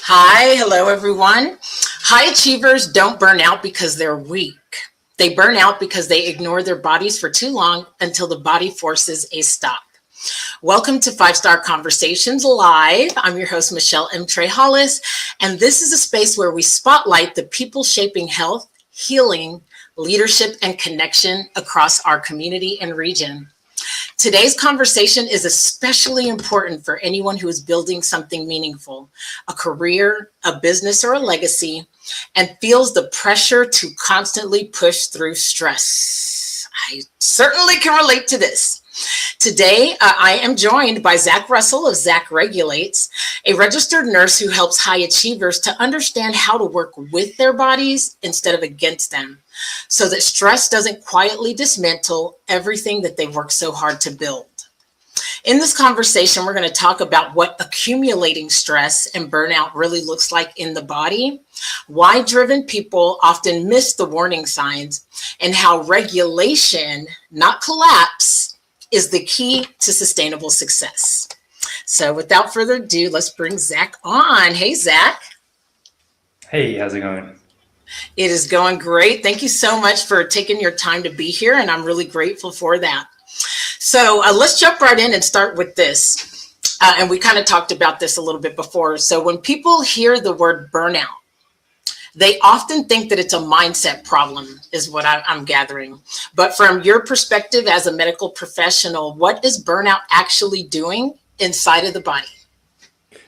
Hi, hello everyone. High achievers don't burn out because they're weak. They burn out because they ignore their bodies for too long until the body forces a stop. Welcome to 5-Star Conversations Live. I'm your host, Michelle M. Trey Hollis, and this is a space where we spotlight the people shaping health, healing, leadership, and connection across our community and region. Today's conversation is especially important for anyone who is building something meaningful, a career, a business, or a legacy, and feels the pressure to constantly push through stress. I certainly can relate to this. Today, I am joined by Zach Russell of ZachRegulates, a registered nurse who helps high achievers to understand how to work with their bodies instead of against them, so that stress doesn't quietly dismantle everything that they've worked so hard to build. In this conversation, we're going to talk about what accumulating stress and burnout really looks like in the body, why driven people often miss the warning signs, and how regulation, not collapse, is the key to sustainable success. So without further ado, let's bring Zach on. Hey, Zach. Hey, how's it going? It is going great. Thank you so much for taking your time to be here, and I'm really grateful for that. So let's jump right in and start with this. And we kind of talked about this a little bit before. So when people hear the word burnout, they often think that it's a mindset problem, is what I'm gathering. But from your perspective as a medical professional, what is burnout actually doing inside of the body?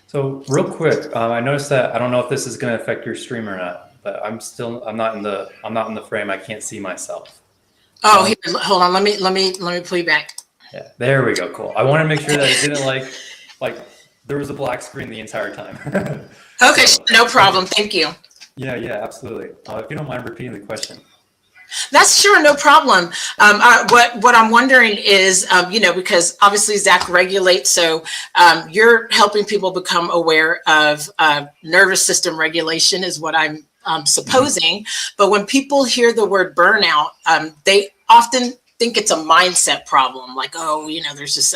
So real quick, I noticed that I don't know if this is going to affect your stream or not, but I'm not in the frame. I can't see myself. Oh, here, hold on. Let me pull you back. Yeah, there we go. Cool. I want to make sure that it didn't like there was a black screen the entire time. Okay, so, no problem. Thank you. Yeah, absolutely. If you don't mind repeating the question. That's sure, no problem. What I'm wondering is, because obviously Zach regulates, so you're helping people become aware of nervous system regulation is what I'm supposing. But when people hear the word burnout, they often think it's a mindset problem, like, there's just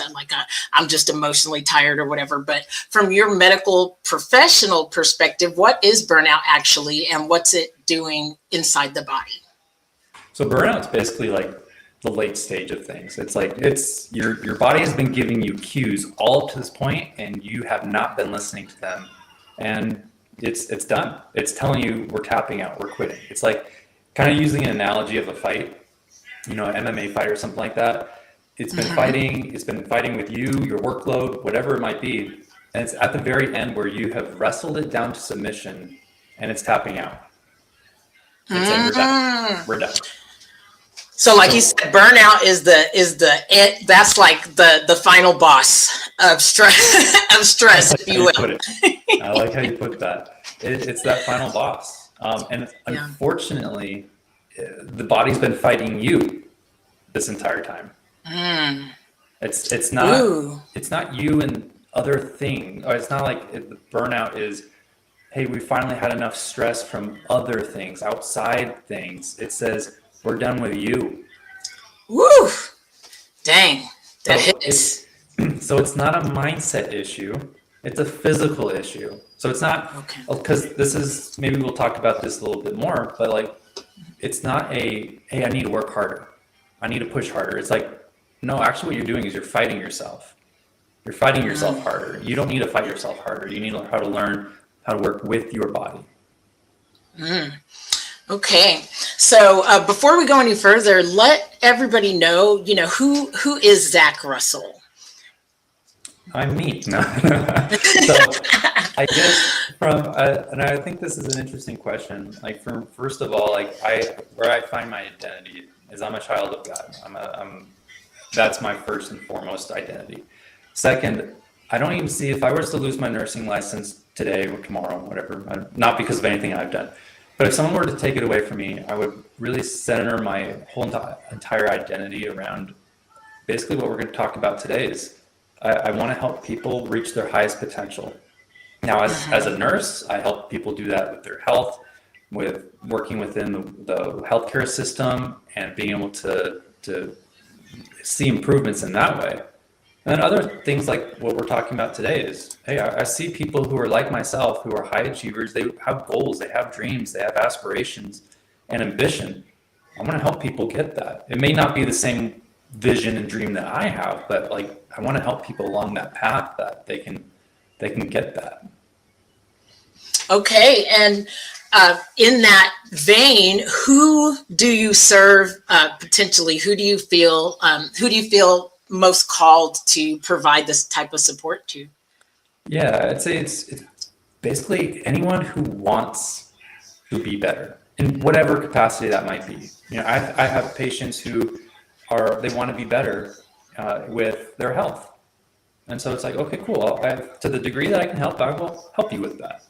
I'm just emotionally tired or whatever. But from your medical professional perspective, what is burnout actually, and what's it doing inside the body? So burnout's basically like the late stage of things. It's your body has been giving you cues all up to this point, and you have not been listening to them, and it's done. It's telling you we're tapping out, we're quitting. It's like kind of using an analogy of a fight. An MMA fight or something like that. It's been fighting. It's been fighting with you, your workload, whatever it might be. And it's at the very end where you have wrestled it down to submission, and it's tapping out. It's saying we're done. So, like you said, burnout is that's like the final boss of stress, if you will. I like how you put that. It's that final boss, and unfortunately, the body's been fighting you this entire time. It's not you and other things, or it's not like the burnout is, hey, we finally had enough stress from other things, outside things. It says we're done with you. Woo! Dang, that hits. So it's not a mindset issue. It's a physical issue. So it's not, because this is, maybe we'll talk about this a little bit more, but it's not hey, I need to work harder. I need to push harder. It's like, no, actually what you're doing is you're fighting yourself. You're fighting yourself harder. You don't need to fight yourself harder. You need to learn how to work with your body. Okay. So before we go any further, let everybody know, who is Zach Russell? I'm me. No. So I guess and I think this is an interesting question. First of all, where I find my identity is I'm a child of God. That's my first and foremost identity. Second, I don't even see, if I was to lose my nursing license today or tomorrow, whatever, not because of anything I've done, but if someone were to take it away from me, I would really center my whole entire identity around basically what we're going to talk about today is I want to help people reach their highest potential. Now, as a nurse, I help people do that with their health, with working within the healthcare system and being able to see improvements in that way. And then other things like what we're talking about today is, hey, I see people who are like myself, who are high achievers. They have goals, they have dreams, they have aspirations and ambition. I want to help people get that. It may not be the same vision and dream that I have, but like I want to help people along that path that they can get that. Okay, and in that vein, who do you serve potentially? Who do you feel most called to provide this type of support to? Yeah, I'd say it's basically anyone who wants to be better in whatever capacity that might be. You know, I have patients who they want to be better with their health. And so it's like, okay, cool. To the degree that I can help, I will help you with that.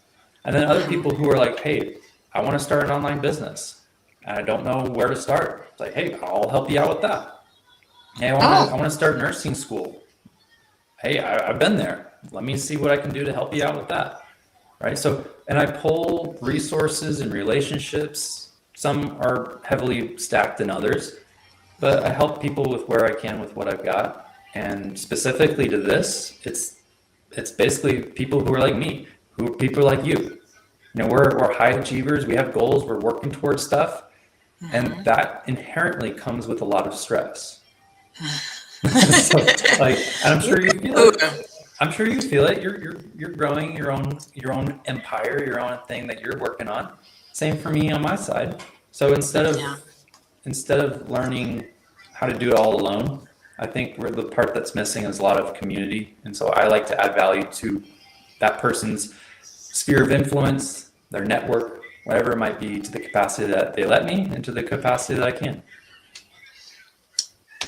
And then other people who are like, hey, I want to start an online business and I don't know where to start. It's like, hey, I'll help you out with that. Hey, I want to start nursing school. Hey, I've been there. Let me see what I can do to help you out with that. Right. So, and I pull resources and relationships. Some are heavily stacked than others, but I help people with where I can with what I've got. And specifically to this, it's basically people who are like me, who are people like you. You know, we're high achievers. We have goals. We're working towards stuff, and that inherently comes with a lot of stress. So, like, and I'm sure you feel it. I'm sure you feel it. You're growing your own empire, your own thing that you're working on. Same for me on my side. So instead of learning how to do it all alone, I think the part that's missing is a lot of community. And so I like to add value to that person's sphere of influence, their network, whatever it might be, to the capacity that they let me and to the capacity that I can.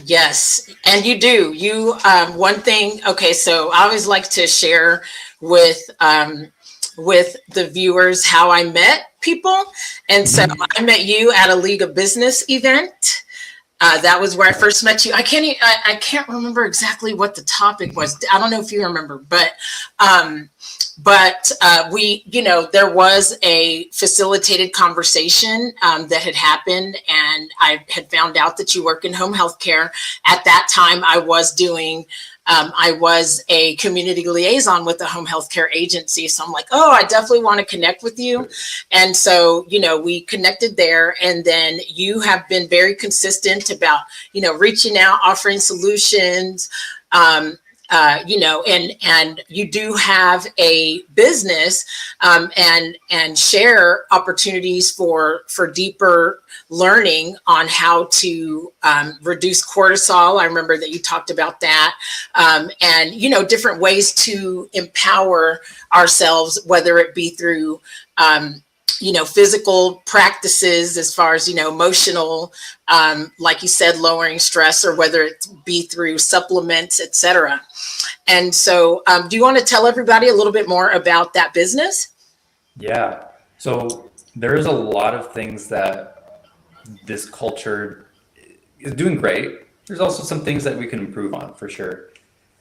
Yes, and you do. One thing. Okay, so I always like to share with the viewers how I met people, and so I met you at a League of Business event. That was where I first met you. I can't remember exactly what the topic was. I don't know if you remember, but there was a facilitated conversation that had happened, and I had found out that you work in home health care. At that time, I was a community liaison with the home health care agency. So I'm like, oh, I definitely want to connect with you. And so, we connected there, and then you have been very consistent about, reaching out, offering solutions, and you do have a business, and share opportunities for deeper learning on how to reduce cortisol. I remember that you talked about that, and different ways to empower ourselves, whether it be through physical practices, as far as emotional, like you said, lowering stress, or whether it be through supplements, etc. And so do you want to tell everybody a little bit more about that business? Yeah, so there's a lot of things that this culture is doing great. There's also some things that we can improve on, for sure.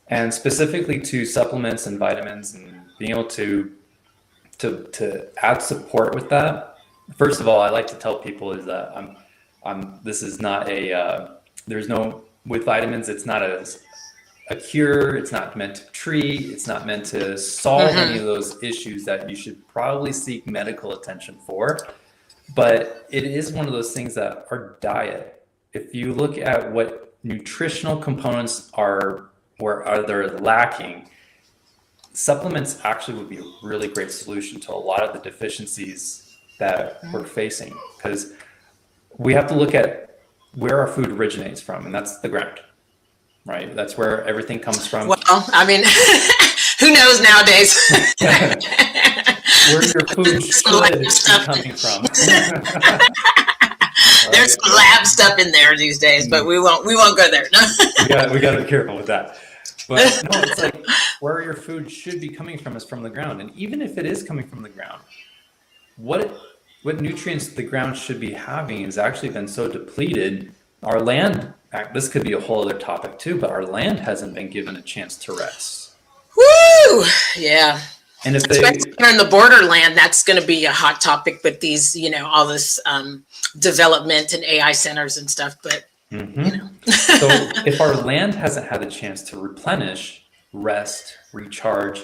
And specifically to supplements and vitamins, and being able to add support with that. First of all, I like to tell people is that this is not with vitamins, it's not a cure. It's not meant to treat. It's not meant to solve any of those issues that you should probably seek medical attention for. But it is one of those things that our diet, if you look at what nutritional components are they're lacking, supplements actually would be a really great solution to a lot of the deficiencies that we're facing, because we have to look at where our food originates from, and that's the ground, right? That's where everything comes from. Well, I mean, who knows nowadays? Where your food should be coming from. There's some lab stuff in there these days, but we won't go there. we got to be careful with that. But no, it's like where your food should be coming from is from the ground. And even if it is coming from the ground, what nutrients the ground should be having has actually been so depleted. Our land, this could be a whole other topic too, but our land hasn't been given a chance to rest. Woo! Yeah. And if especially in the borderland, that's going to be a hot topic with these, all this development and AI centers and stuff. But Mm-hmm. you know. So if our land hasn't had a chance to replenish, rest, recharge,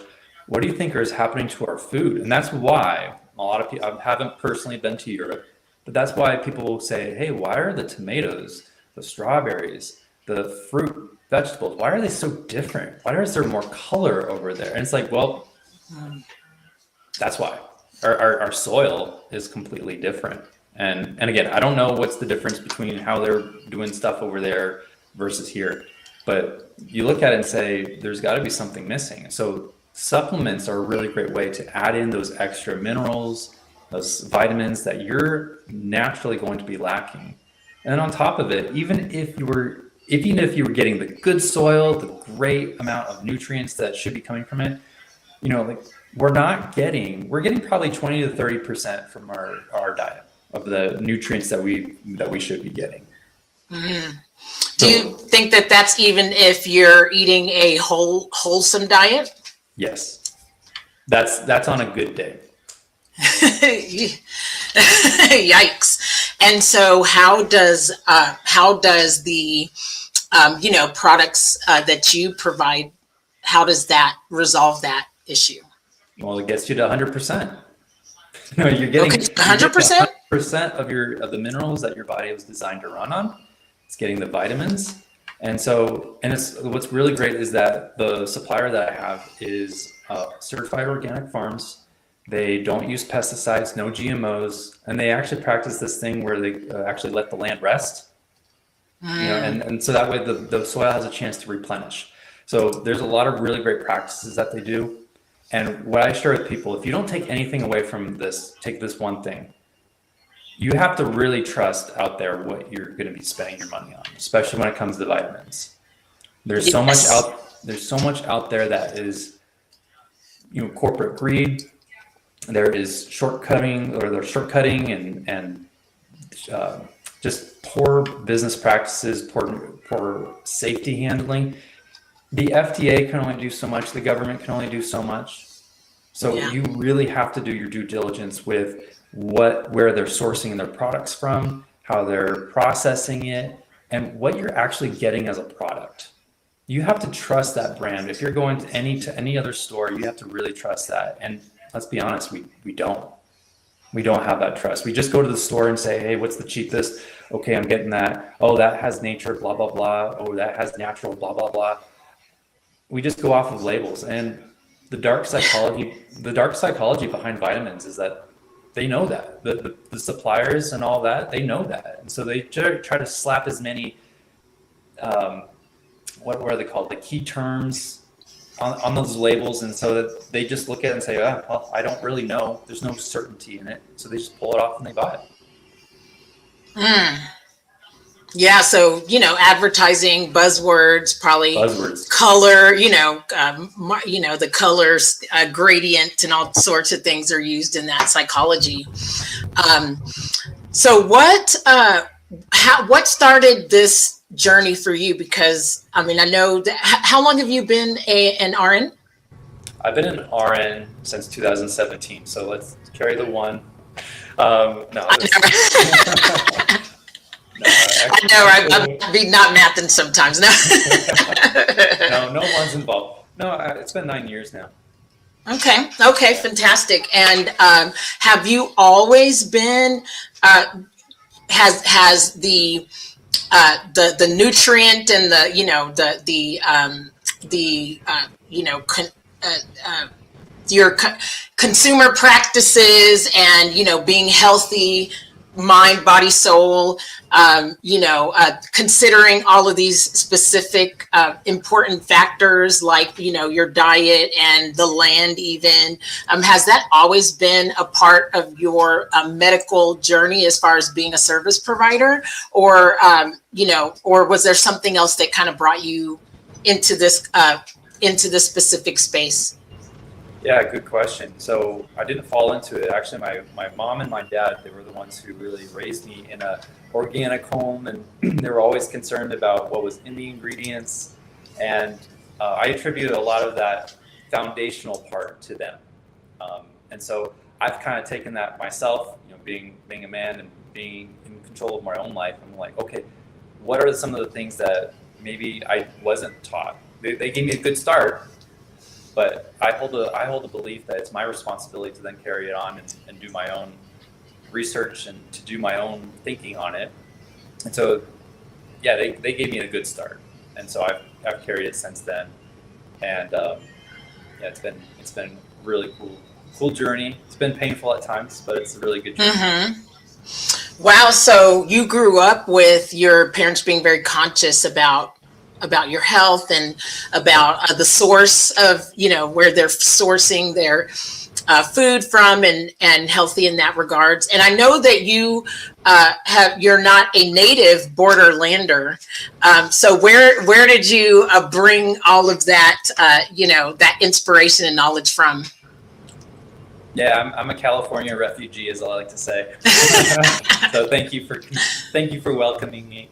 what do you think is happening to our food? And that's why a lot of people, I haven't personally been to Europe, but that's why people will say, hey, why are the tomatoes, the strawberries, the fruit, vegetables, why are they so different? Why is there more color over there? And it's like, well, that's why. Our soil is completely different. And again, I don't know what's the difference between how they're doing stuff over there versus here. But you look at it and say, there's got to be something missing. So supplements are a really great way to add in those extra minerals, those vitamins that you're naturally going to be lacking. And then on top of it, even if you were getting the good soil, the great amount of nutrients that should be coming from it, like we're getting probably 20 to 30% from our diet of the nutrients that we should be getting. Mm. Do you think that that's even if you're eating a wholesome diet? Yes, that's on a good day. Yikes. And so how does the products that you provide, how does that resolve that issue? Well, it gets you to 100%. You're getting 100%? 100% of the minerals that your body was designed to run on. It's getting the vitamins. And it's what's really great is that the supplier that I have is certified organic farms. They don't use pesticides, no GMOs, and they actually practice this thing where they actually let the land rest. And so that way the soil has a chance to replenish. So there's a lot of really great practices that they do. And what I share with people, if you don't take anything away from this, take this one thing. You have to really trust out there what you're going to be spending your money on, especially when it comes to vitamins. There's so much out there that is, corporate greed. There is shortcutting and just poor business practices, poor safety handling. The FDA can only do so much. The government can only do so much. So you really have to do your due diligence with where they're sourcing their products from, how they're processing it, and what you're actually getting as a product. You have to trust that brand. If you're going to any other store, you have to really trust that. And let's be honest, we don't. We don't have that trust. We just go to the store and say, hey, what's the cheapest? Okay, I'm getting that. Oh, that has nature, blah, blah, blah. Oh, that has natural, blah, blah, blah. We just go off of labels. And the dark psychology behind vitamins is that they know that. The suppliers and all that, they know that. And so they try to slap as many, what are they called? The key terms on those labels. And so that they just look at it and say, well, I don't really know. There's no certainty in it. So they just pull it off and they buy it. Yeah, so advertising buzzwords, probably color, the colors gradient and all sorts of things are used in that psychology. So what started this journey for you? Because I know that, how long have you been an RN? I've been an RN since 2017. So let's carry the one. No. I know, I'd be not mathing sometimes. No one's involved. No, it's been 9 years now. Okay, fantastic. And have you always been? Has the nutrient and your consumer practices and being healthy, mind, body, soul, considering all of these specific important factors like your diet and the land even, has that always been a part of your medical journey as far as being a service provider, or or was there something else that kind of brought you into this specific space? Yeah, good question. So I didn't fall into it. Actually, my mom and my dad, they were the ones who really raised me in a organic home, and they were always concerned about what was in the ingredients. And I attribute a lot of that foundational part to them. And so I've kind of taken that myself, being a man and being in control of my own life. I'm like, okay, what are some of the things that maybe I wasn't taught? They gave me a good start, but I hold a belief that it's my responsibility to then carry it on and do my own research and to do my own thinking on it. And so, yeah, they gave me a good start, and so I've carried it since then. And yeah, it's been really cool journey. It's been painful at times, but it's a really good journey. Mm-hmm. Wow. So you grew up with your parents being very conscious about your health and about the source of, where they're sourcing their food from, and healthy in that regards. And I know that you're not a native borderlander. So where did you bring all of that, that inspiration and knowledge from? Yeah, I'm a California refugee, is all I like to say. So thank you for welcoming me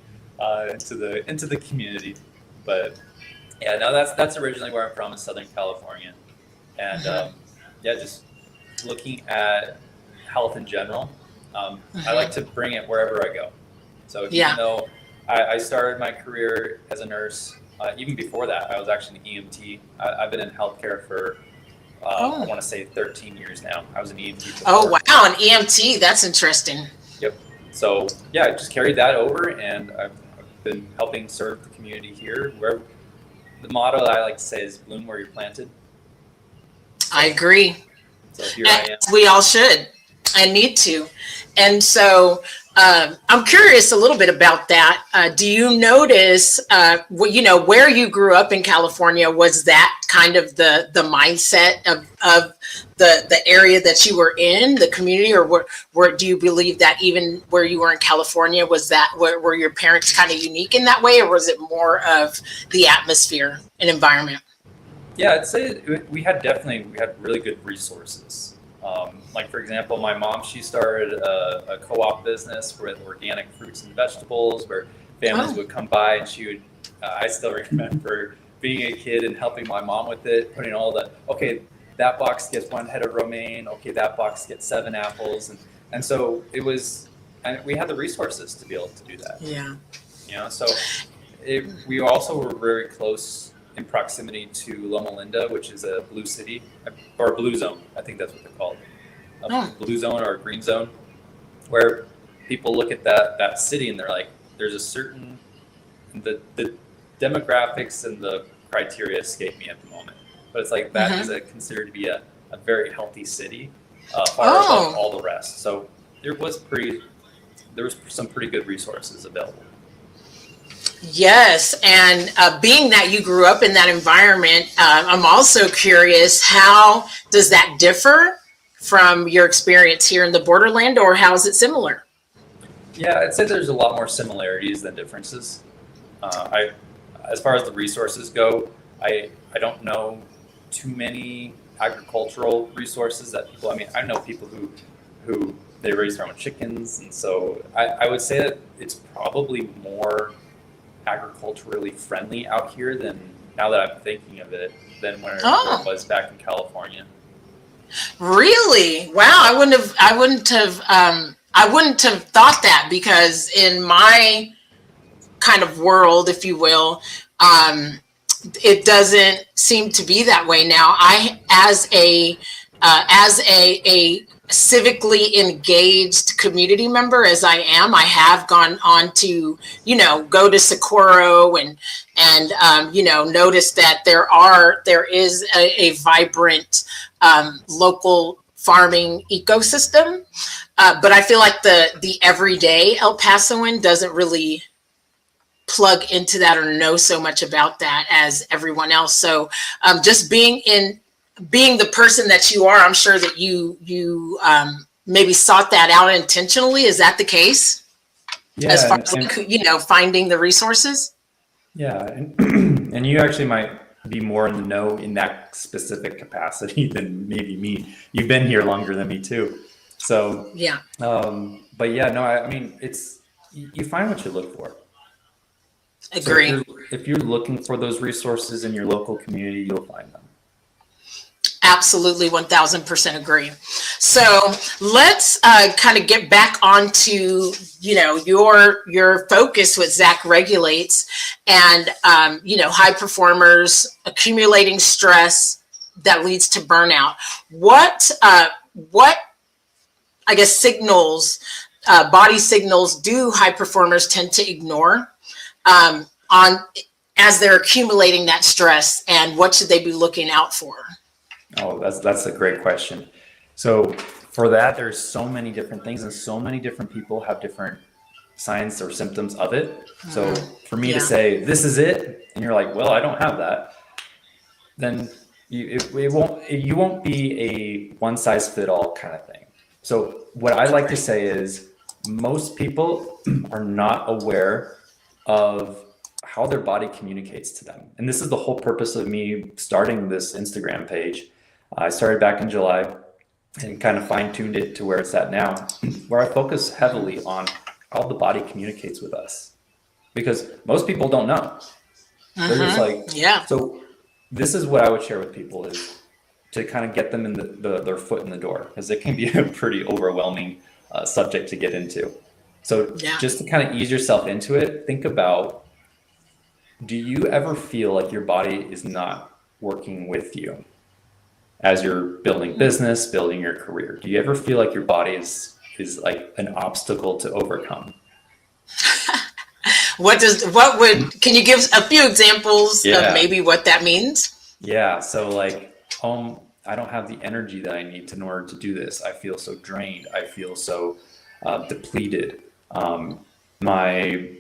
into the community. But yeah, no, that's originally where I'm from, is Southern California, and yeah, just looking at health in general. I like to bring it wherever I go. So even though I started my career as a nurse, even before that, I was actually an EMT. I've been in healthcare for I want to say 13 years now. I was an EMT before. Oh, wow, an EMT. That's interesting. Yep. So yeah, I just carried that over, and I've been helping serve the community here. Where the motto I like to say is "Bloom where you're planted." I agree. So here I am. We all should and need to. And so I'm curious a little bit about that. Do you notice, where you grew up in California, was that kind of the mindset of the area that you were in, the community, or where do you believe that even where you were in California, was that were your parents kind of unique in that way, or was it more of the atmosphere and environment? Yeah, I'd say we had really good resources. Like, for example, my mom, she started a co-op business with organic fruits and vegetables where families would come by, and she would, I still remember being a kid and helping my mom with it, putting okay, that box gets 1 head of romaine, okay, that box gets 7 apples. And so and we had the resources to be able to do that. Yeah. So we also were very close in proximity to Loma Linda, which is a blue city, or a blue zone. I think that's what they're called. A blue zone or a green zone, where people look at that city and they're like, there's a certain, the demographics and the criteria escape me at the moment. But it's like that is considered to be a very healthy city, far above all the rest. So there was some pretty good resources available. Yes, and being that you grew up in that environment, I'm also curious, how does that differ from your experience here in the borderland, or how is it similar? Yeah, I'd say there's a lot more similarities than differences. As far as the resources go, I don't know too many agricultural resources that people. I mean, I know people who they raise their own chickens, and so I would say that it's probably more agriculturally friendly out here than, now that I'm thinking of it, than where it was back in California. Really? Wow, I wouldn't have thought that, because in my kind of world, if you will, it doesn't seem to be that way now. As a civically engaged community member as I am, I have gone on to, go to Socorro and notice that there is a vibrant local farming ecosystem. But I feel like the everyday El Pasoan doesn't really plug into that or know so much about that as everyone else. So just being the person that you are, I'm sure that you maybe sought that out intentionally. Is that the case? Yeah, as far as finding the resources. Yeah, and you actually might be more in the know in that specific capacity than maybe me. You've been here longer than me too. So yeah. But yeah, no, I mean, you find what you look for. Agree. So if you're looking for those resources in your local community, you'll find them. Absolutely, 1000% agree. So let's kind of get back onto, your focus with ZachRegulates and, high performers accumulating stress that leads to burnout. What I guess body signals do high performers tend to ignore on as they're accumulating that stress, and what should they be looking out for? Oh, that's a great question. So for that, there's so many different things, and so many different people have different signs or symptoms of it. So for me to say this is it, and you're like, well, I don't have that, then you won't be a one size fit all kind of thing. So what I like to say is most people are not aware of how their body communicates to them. And this is the whole purpose of me starting this Instagram page. I started back in July and kind of fine-tuned it to where it's at now, where I focus heavily on how the body communicates with us. Because most people don't know. They're just like, So this is what I would share with people, is to kind of get them in their foot in the door, because it can be a pretty overwhelming subject to get into. So just to kind of ease yourself into it, think about, do you ever feel like your body is not working with you as you're building business, building your career? Do you ever feel like your body is like an obstacle to overcome? Can you give a few examples of maybe what that means? Yeah. So like, I don't have the energy that I need in order to do this. I feel so drained. I feel so depleted. My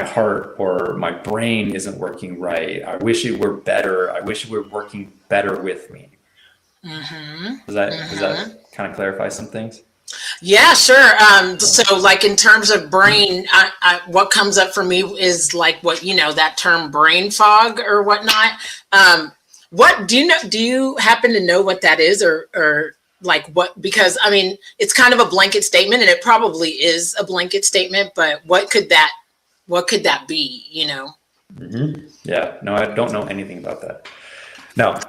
heart or my brain isn't working right. I wish it were better. I wish it were working better with me. Does that kind of clarify some things? Yeah, sure. So like in terms of brain, what comes up for me is like that term brain fog or whatnot. What do you know? Do you happen to know what that is, or like what? Because I mean, it's kind of a blanket statement, and it probably is a blanket statement. But what could that be? Yeah. No, I don't know anything about that. No.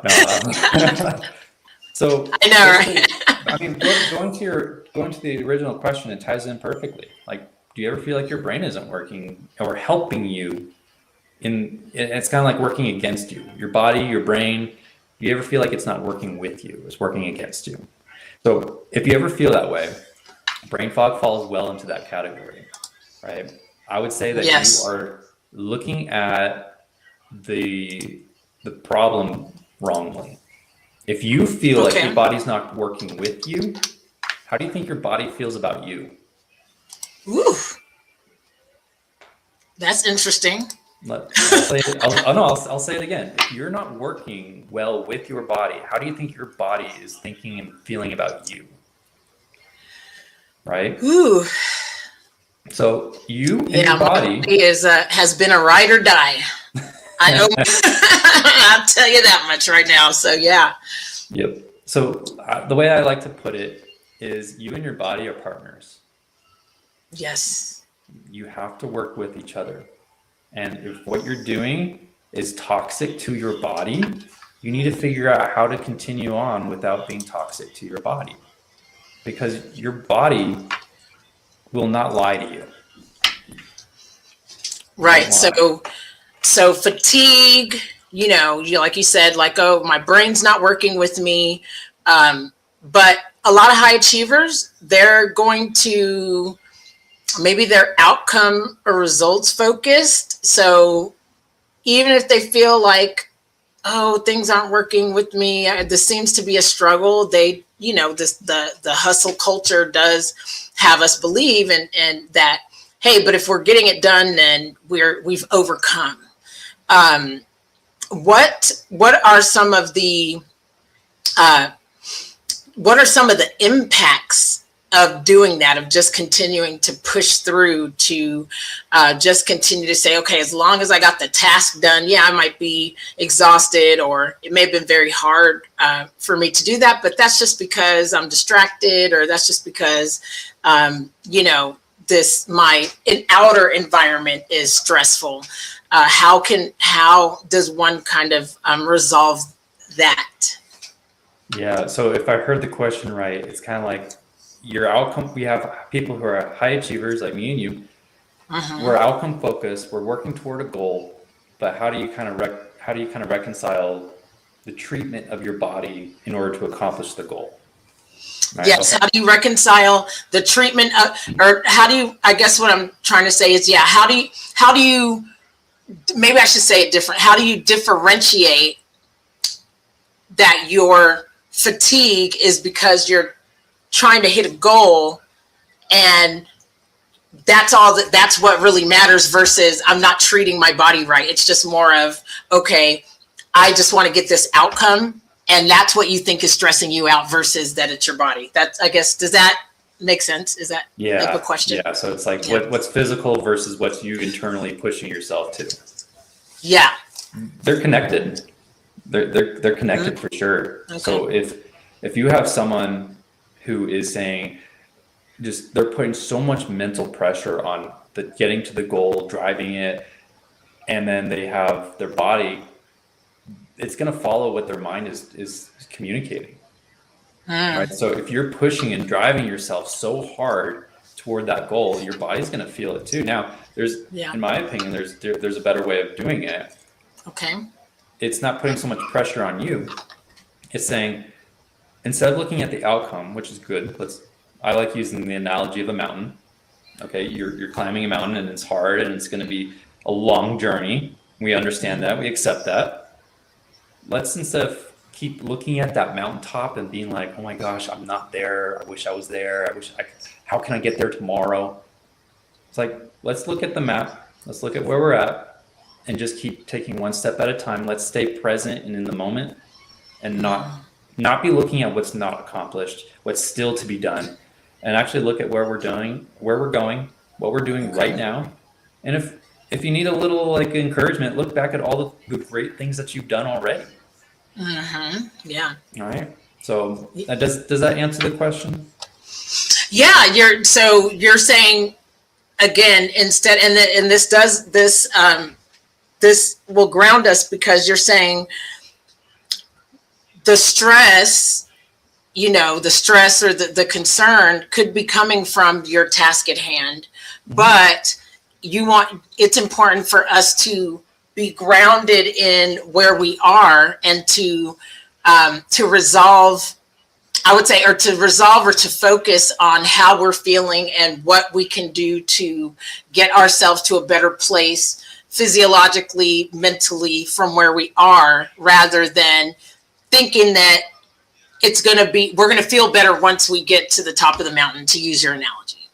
So I know, right? I mean, going to the original question, it ties in perfectly. Like, do you ever feel like your brain isn't working or helping you? It's kind of like working against you. Your body, your brain. Do you ever feel like it's not working with you? It's working against you. So if you ever feel that way, brain fog falls well into that category, right? I would say that you are looking at the problem wrongly. If you feel like your body's not working with you, how do you think your body feels about you? Ooh, that's interesting. I'll say it again. If you're not working well with your body, how do you think your body is thinking and feeling about you? Right? Ooh. So you and your body has been a ride or die. I know. I'll tell you that much right now. So yeah. Yep. So the way I like to put it is, you and your body are partners. Yes. You have to work with each other. And if what you're doing is toxic to your body, you need to figure out how to continue on without being toxic to your body. Because your body will not lie to you. Right. So fatigue, like you said, like, oh, my brain's not working with me. But a lot of high achievers, they're going to, maybe they're outcome or results focused. So even if they feel like, oh, things aren't working with me, this seems to be a struggle, they, the hustle culture does have us believe and that, hey, but if we're getting it done, then we've overcome. What are some of the impacts of doing that, of just continuing to push through, to just continue to say, okay, as long as I got the task done, I might be exhausted, or it may have been very hard for me to do that, but that's just because I'm distracted, or that's just because, my outer environment is stressful. How does one kind of resolve that? Yeah. So if I heard the question right, it's kind of like your outcome. We have people who are high achievers like me and you. We're outcome focused. We're working toward a goal, but how do you kind of reconcile the treatment of your body in order to accomplish the goal? Right? Yes. Okay. How do you reconcile the treatment of, or how do you, I guess what I'm trying to say is, yeah, how do you, maybe I should say it different. How do you differentiate that your fatigue is because you're trying to hit a goal and that's what really matters versus I'm not treating my body right. It's just more of, okay, I just want to get this outcome. And that's what you think is stressing you out versus that it's your body. That's, I guess, does that make sense? Is that like a question? Yeah. So it's like what's physical versus what's you internally pushing yourself to. Yeah. They're connected. They're connected for sure. Okay. So if you have someone who is saying, just they're putting so much mental pressure on the getting to the goal, driving it, and then they have their body, it's going to follow what their mind is communicating. Right. So if you're pushing and driving yourself so hard toward that goal, your body's going to feel it too. Now, in my opinion, there's a better way of doing it. Okay. It's not putting so much pressure on you. It's saying, instead of looking at the outcome, which is good, I like using the analogy of a mountain. Okay, you're climbing a mountain and it's hard and it's going to be a long journey. We understand that. We accept that. Let's, instead of keep looking at that mountaintop and being like, oh my gosh, I'm not there. I wish I was there. How can I get there tomorrow? It's like, let's look at the map. Let's look at where we're at and just keep taking one step at a time. Let's stay present and in the moment and not be looking at what's not accomplished, what's still to be done. And actually look at where we're going, what we're doing right now. And if you need a little like encouragement, look back at all the great things that you've done already. Yeah. All right. So does that answer the question? Yeah. You're saying again, instead, and this will ground us because you're saying the stress, the stress or the concern could be coming from your task at hand, but it's important for us to be grounded in where we are and to resolve, I would say, or to resolve or to focus on how we're feeling and what we can do to get ourselves to a better place physiologically, mentally from where we are, rather than thinking that we're going to feel better once we get to the top of the mountain, to use your analogy.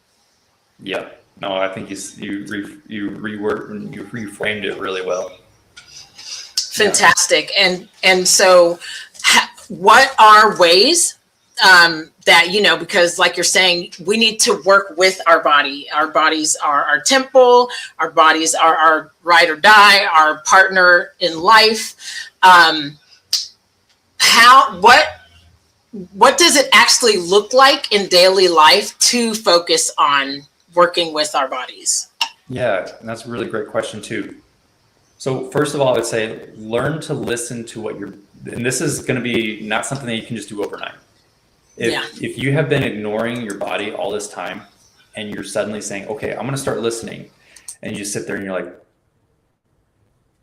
Yeah. No, I think you reworked and you reframed it really well. Fantastic. Yeah. And so what are ways that, because like you're saying, we need to work with our body. Our bodies are our temple. Our bodies are our ride or die, our partner in life. What does it actually look like in daily life to focus on working with our bodies? Yeah, and that's a really great question too. So first of all, I would say learn to listen to and this is going to be not something that you can just do overnight. If you have been ignoring your body all this time and you're suddenly saying, okay, I'm going to start listening, and you just sit there and you're like,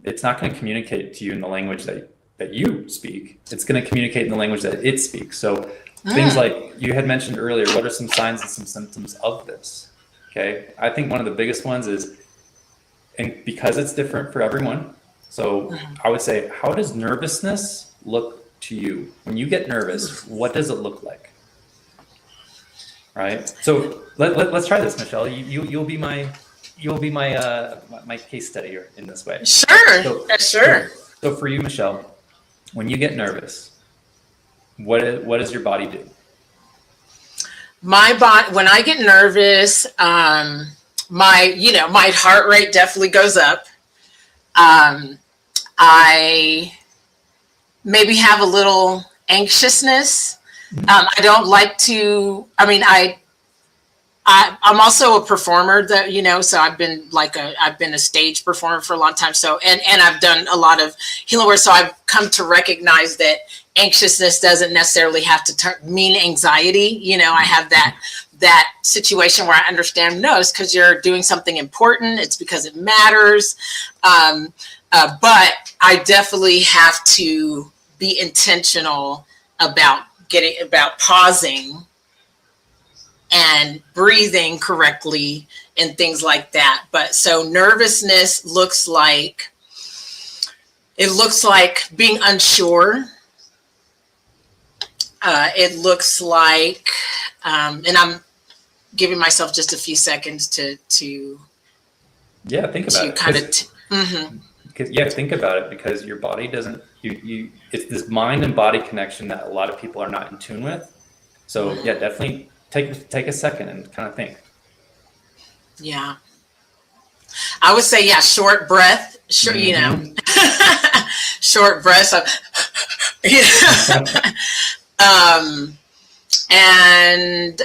it's not going to communicate to you in the language that you speak. It's going to communicate in the language that it speaks. So things like you had mentioned earlier, what are some signs and some symptoms of this? Okay. I think one of the biggest ones is, and because it's different for everyone. So I would say, how does nervousness look to you? When you get nervous, what does it look like? Right. So let's try this, Michelle. You'll be my case study here in this way. Sure. Sure. So for you, Michelle, when you get nervous, what does your body do? My body, when I get nervous, my heart rate definitely goes up. I maybe have a little anxiousness. I don't like to, I'm also a performer that, so I've been a stage performer for a long time. So, and I've done a lot of healing work. So I've come to recognize that anxiousness doesn't necessarily have to mean anxiety. I have that situation where I understand, no, it's because you're doing something important. It's because it matters. But I definitely have to be intentional about pausing and breathing correctly and things like that. But so nervousness looks like being unsure. It looks like, and I'm giving myself just a few seconds to think about it. Kind of. Because think about it, because your body doesn't. It's this mind and body connection that a lot of people are not in tune with. So definitely take a second and kind of think. Yeah, I would say short breath. Sure, short breaths. And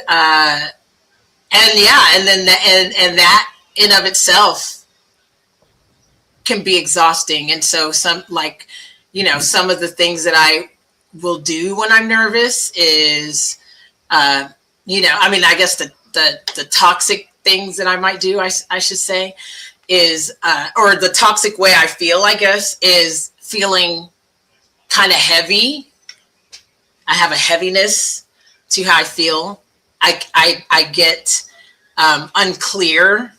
that in of itself can be exhausting. And so some of the things that I will do when I'm nervous is, I guess the toxic things that I might do, I should say, is, or the toxic way I feel, I guess, is feeling kind of heavy. I have a heaviness to how I feel. I get unclear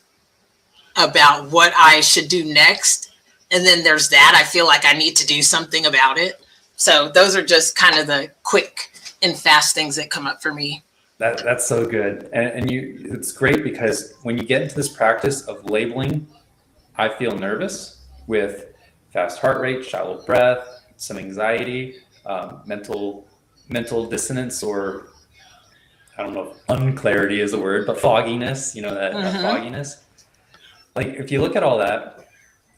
about what I should do next. And then there's that. I feel like I need to do something about it. So those are just kind of the quick and fast things that come up for me. That's so good. And it's great because when you get into this practice of labeling, I feel nervous, with fast heart rate, shallow breath, some anxiety, mental dissonance, or I don't know if unclarity is a word, but fogginess, that fogginess. Like if you look at all that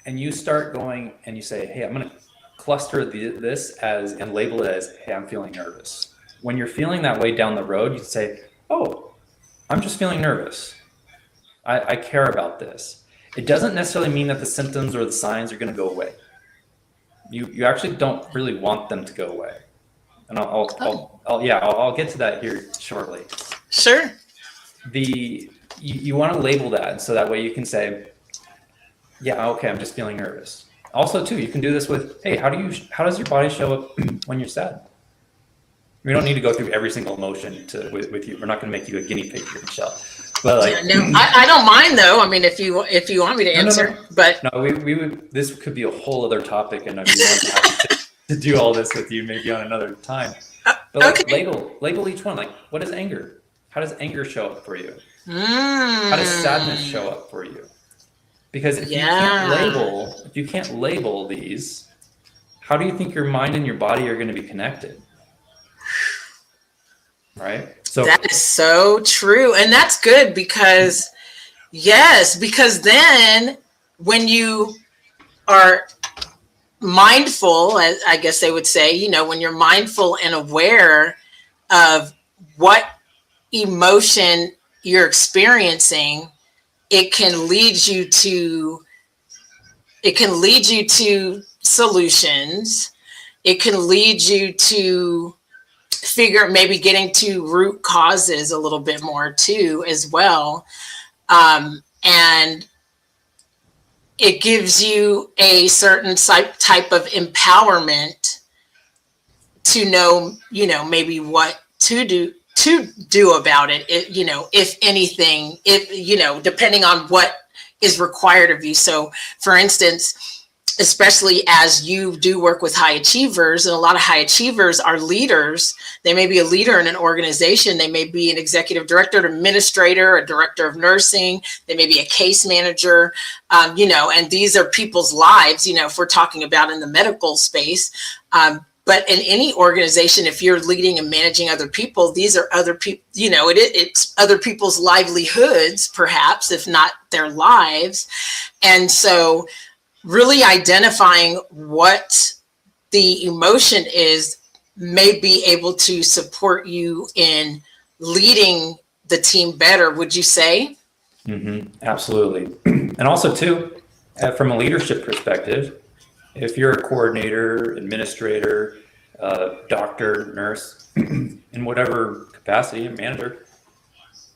and you start going and you say, hey, I'm going to cluster this as and label it as, hey, I'm feeling nervous. When you're feeling that way down the road, you say, oh, I'm just feeling nervous. I care about this. It doesn't necessarily mean that the symptoms or the signs are going to go away. You actually don't really want them to go away. And I'll get to that here shortly. Sure. You want to label that so that way you can say, yeah, okay, I'm just feeling nervous. Also, too, you can do this with, hey, how does your body show up when you're sad? We don't need to go through every single emotion with you. We're not going to make you a guinea pig here, Michelle. But I don't mind though. I mean, if you want me to answer, no. But no, we would. This could be a whole other topic, and I'd be more than happy to do all this with you, maybe on another time. But okay. label each one. Like, what is anger? How does anger show up for you? How does sadness show up for you? Because if you can't label these, how do you think your mind and your body are going to be connected? Right? So that is so true. And that's good because then when you are mindful, as I guess they would say, when you're mindful and aware of what emotion you're experiencing, it can lead you to solutions. It can lead you to maybe getting to root causes a little bit more too, as well. And it gives you a certain type of empowerment to know, maybe what to do about it. If anything, depending on what is required of you. So for instance, especially as you do work with high achievers, and a lot of high achievers are leaders. They may be a leader in an organization. They may be an executive director, an administrator, a director of nursing. They may be a case manager, and these are people's lives, if we're talking about in the medical space. But in any organization, if you're leading and managing other people, these are other people, it's other people's livelihoods, perhaps, if not their lives. And so really identifying what the emotion is may be able to support you in leading the team better, would you say? Mm-hmm. Absolutely. And also too, from a leadership perspective, if you're a coordinator, administrator, doctor, nurse, in whatever capacity, manager,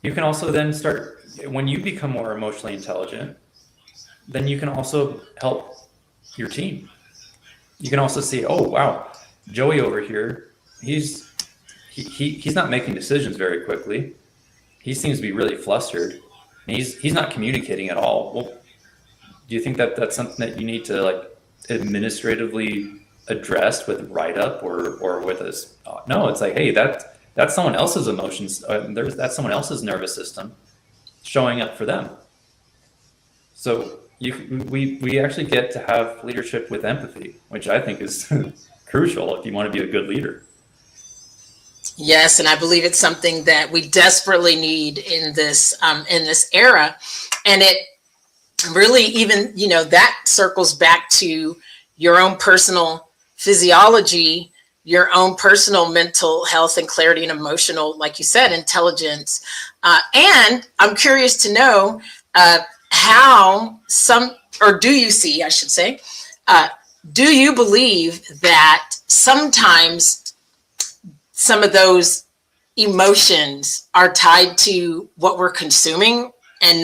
you can also then start, when you become more emotionally intelligent, then you can also help your team. You can also see, oh, wow, Joey over here, he's not making decisions very quickly. He seems to be really flustered. And he's not communicating at all. Well, do you think that that's something that you need to like administratively address with write up or with us? No, it's like, hey, that's someone else's emotions. That's someone else's nervous system showing up for them. So we actually get to have leadership with empathy, which I think is crucial if you want to be a good leader. Yes, and I believe it's something that we desperately need in this era, and it really even that circles back to your own personal physiology, your own personal mental health and clarity and emotional, like you said, intelligence. And I'm curious to know how do you see, I should say, do you believe that sometimes some of those emotions are tied to what we're consuming and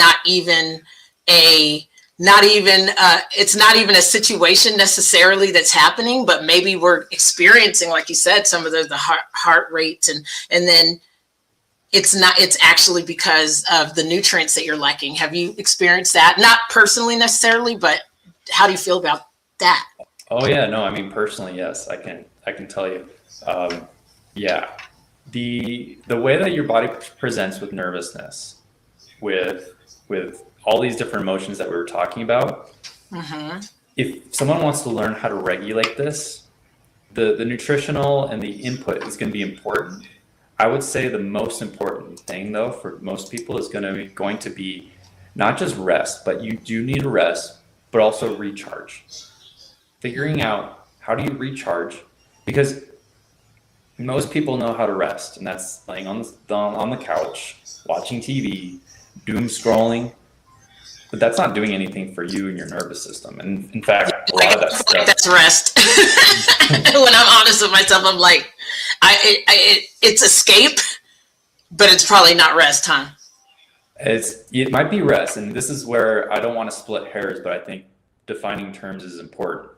it's not even a situation necessarily that's happening, but maybe we're experiencing, like you said, some of the heart rates and then it's actually because of the nutrients that you're lacking. Have you experienced that? Not personally necessarily, but how do you feel about that? Oh yeah, no, I mean, personally, yes, I can tell you. Yeah, the way that your body presents with nervousness, with all these different emotions that we were talking about, if someone wants to learn how to regulate this, the nutritional and the input is going to be important. I would say the most important thing, though, for most people is going to be not just rest, but you do need a rest, but also recharge. Figuring out how do you recharge, because most people know how to rest, and that's laying on the couch, watching TV, doom scrolling. But that's not doing anything for you and your nervous system. And in fact, a lot of that stuff, that's rest. When I'm honest with myself, I'm like, it's escape, but it's probably not rest, huh? It might be rest, and this is where I don't want to split hairs, but I think defining terms is important.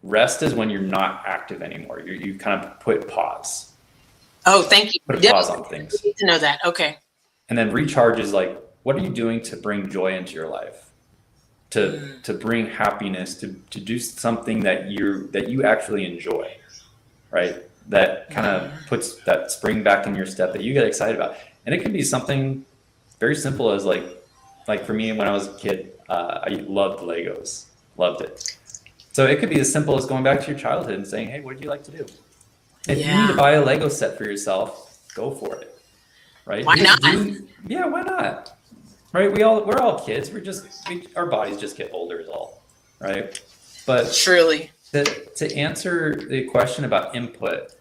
Rest is when you're not active anymore. You kind of put pause. Oh, thank you. Put a pause on things. I need to know that. Okay. And then recharge is like, what are you doing to bring joy into your life? To bring happiness, to do something that you actually enjoy, right? That kind of puts that spring back in your step that you get excited about. And it can be something very simple as like for me, when I was a kid, I loved Legos, loved it. So it could be as simple as going back to your childhood and saying, hey, what do you like to do? If you need to buy a Lego set for yourself, go for it, right? Why not? Yeah, why not? Right? We're all kids. Our bodies just get older is all, right? But truly, to answer the question about input,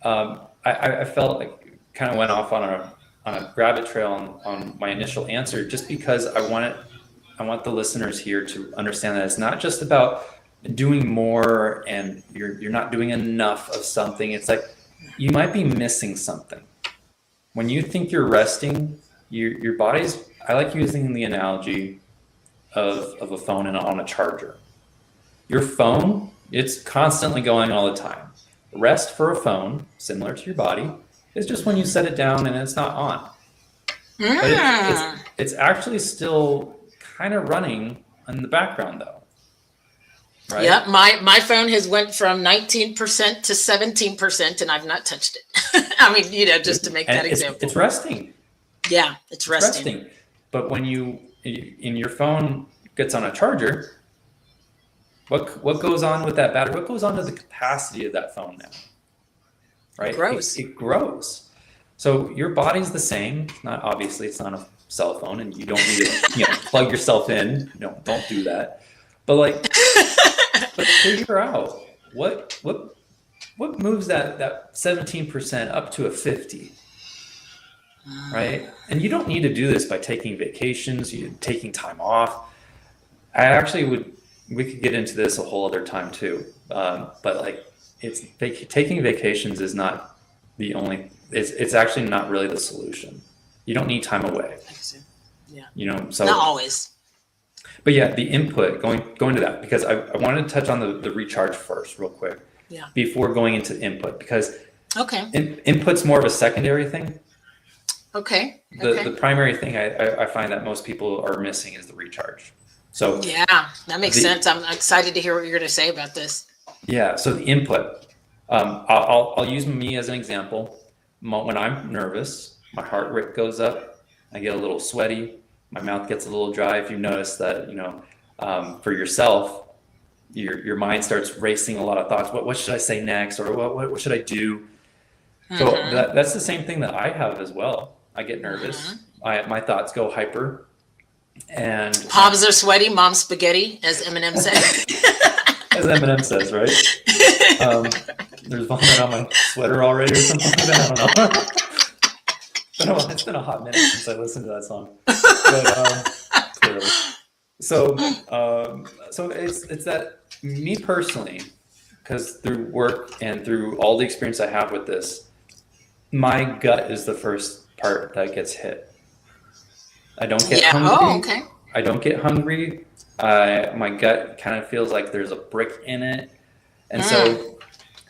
I felt like kind of went off on a rabbit trail on my initial answer, just because I want the listeners here to understand that it's not just about doing more and you're not doing enough of something. It's like you might be missing something. When you think you're resting, your body's, I like using the analogy of a phone on a charger. Your phone, it's constantly going all the time. Rest for a phone, similar to your body, is just when you set it down and it's not on. But it's actually still kind of running in the background though. Right? Yep, my phone has went from 19% to 17%, and I've not touched it. I mean, just to make that example. It's resting. Yeah, it's resting. But when your phone gets on a charger, what goes on with that battery? What goes on to the capacity of that phone now? Right? It grows. So your body's the same. Obviously, it's not a cell phone, and you don't need to plug yourself in. Don't do that. But but figure out what moves that 17% up to a 50, right? And you don't need to do this by taking vacations, taking time off. We could get into this a whole other time too. But taking vacations is not the only, it's actually not really the solution. You don't need time away. Yeah. So not always. But yeah, the input, going to that, because I wanted to touch on the recharge first real quick. Yeah. Before going into input, because okay. Input's more of a secondary thing. Okay. The primary thing I find that most people are missing is the recharge. So yeah, that makes sense. I'm excited to hear what you're going to say about this. Yeah. So the input, I'll use me as an example. When I'm nervous, my heart rate goes up. I get a little sweaty. My mouth gets a little dry. If you notice that, for yourself, your mind starts racing a lot of thoughts. What should I say next, or what should I do? So that's the same thing that I have as well. I get nervous. My thoughts go hyper, and palms are sweaty. Mom's spaghetti, as Eminem says. As Eminem says, right? There's vomit on my sweater already, or something like that. I don't know. It's been a hot minute since I listened to that song. But clearly, so it's that, me personally, because through work and through all the experience I have with this, my gut is the first part that gets hit. I don't get hungry. Oh, okay. I don't get hungry. My gut kind of feels like there's a brick in it. And so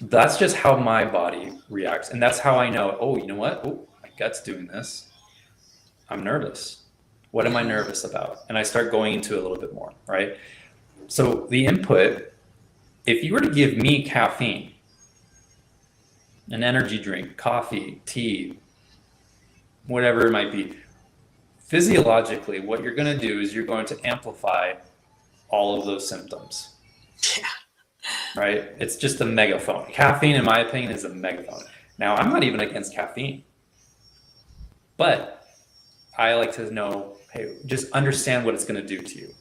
that's just how my body reacts. And that's how I know, oh, you know what? Oh, my gut's doing this. I'm nervous. What am I nervous about? And I start going into it a little bit more, right? So the input, if you were to give me caffeine, an energy drink, coffee, tea, whatever it might be, physiologically, what you're going to do is you're going to amplify all of those symptoms. Yeah. Right? It's just a megaphone. Caffeine, in my opinion, is a megaphone. Now, I'm not even against caffeine, but I like to know, hey, just understand what it's going to do to you.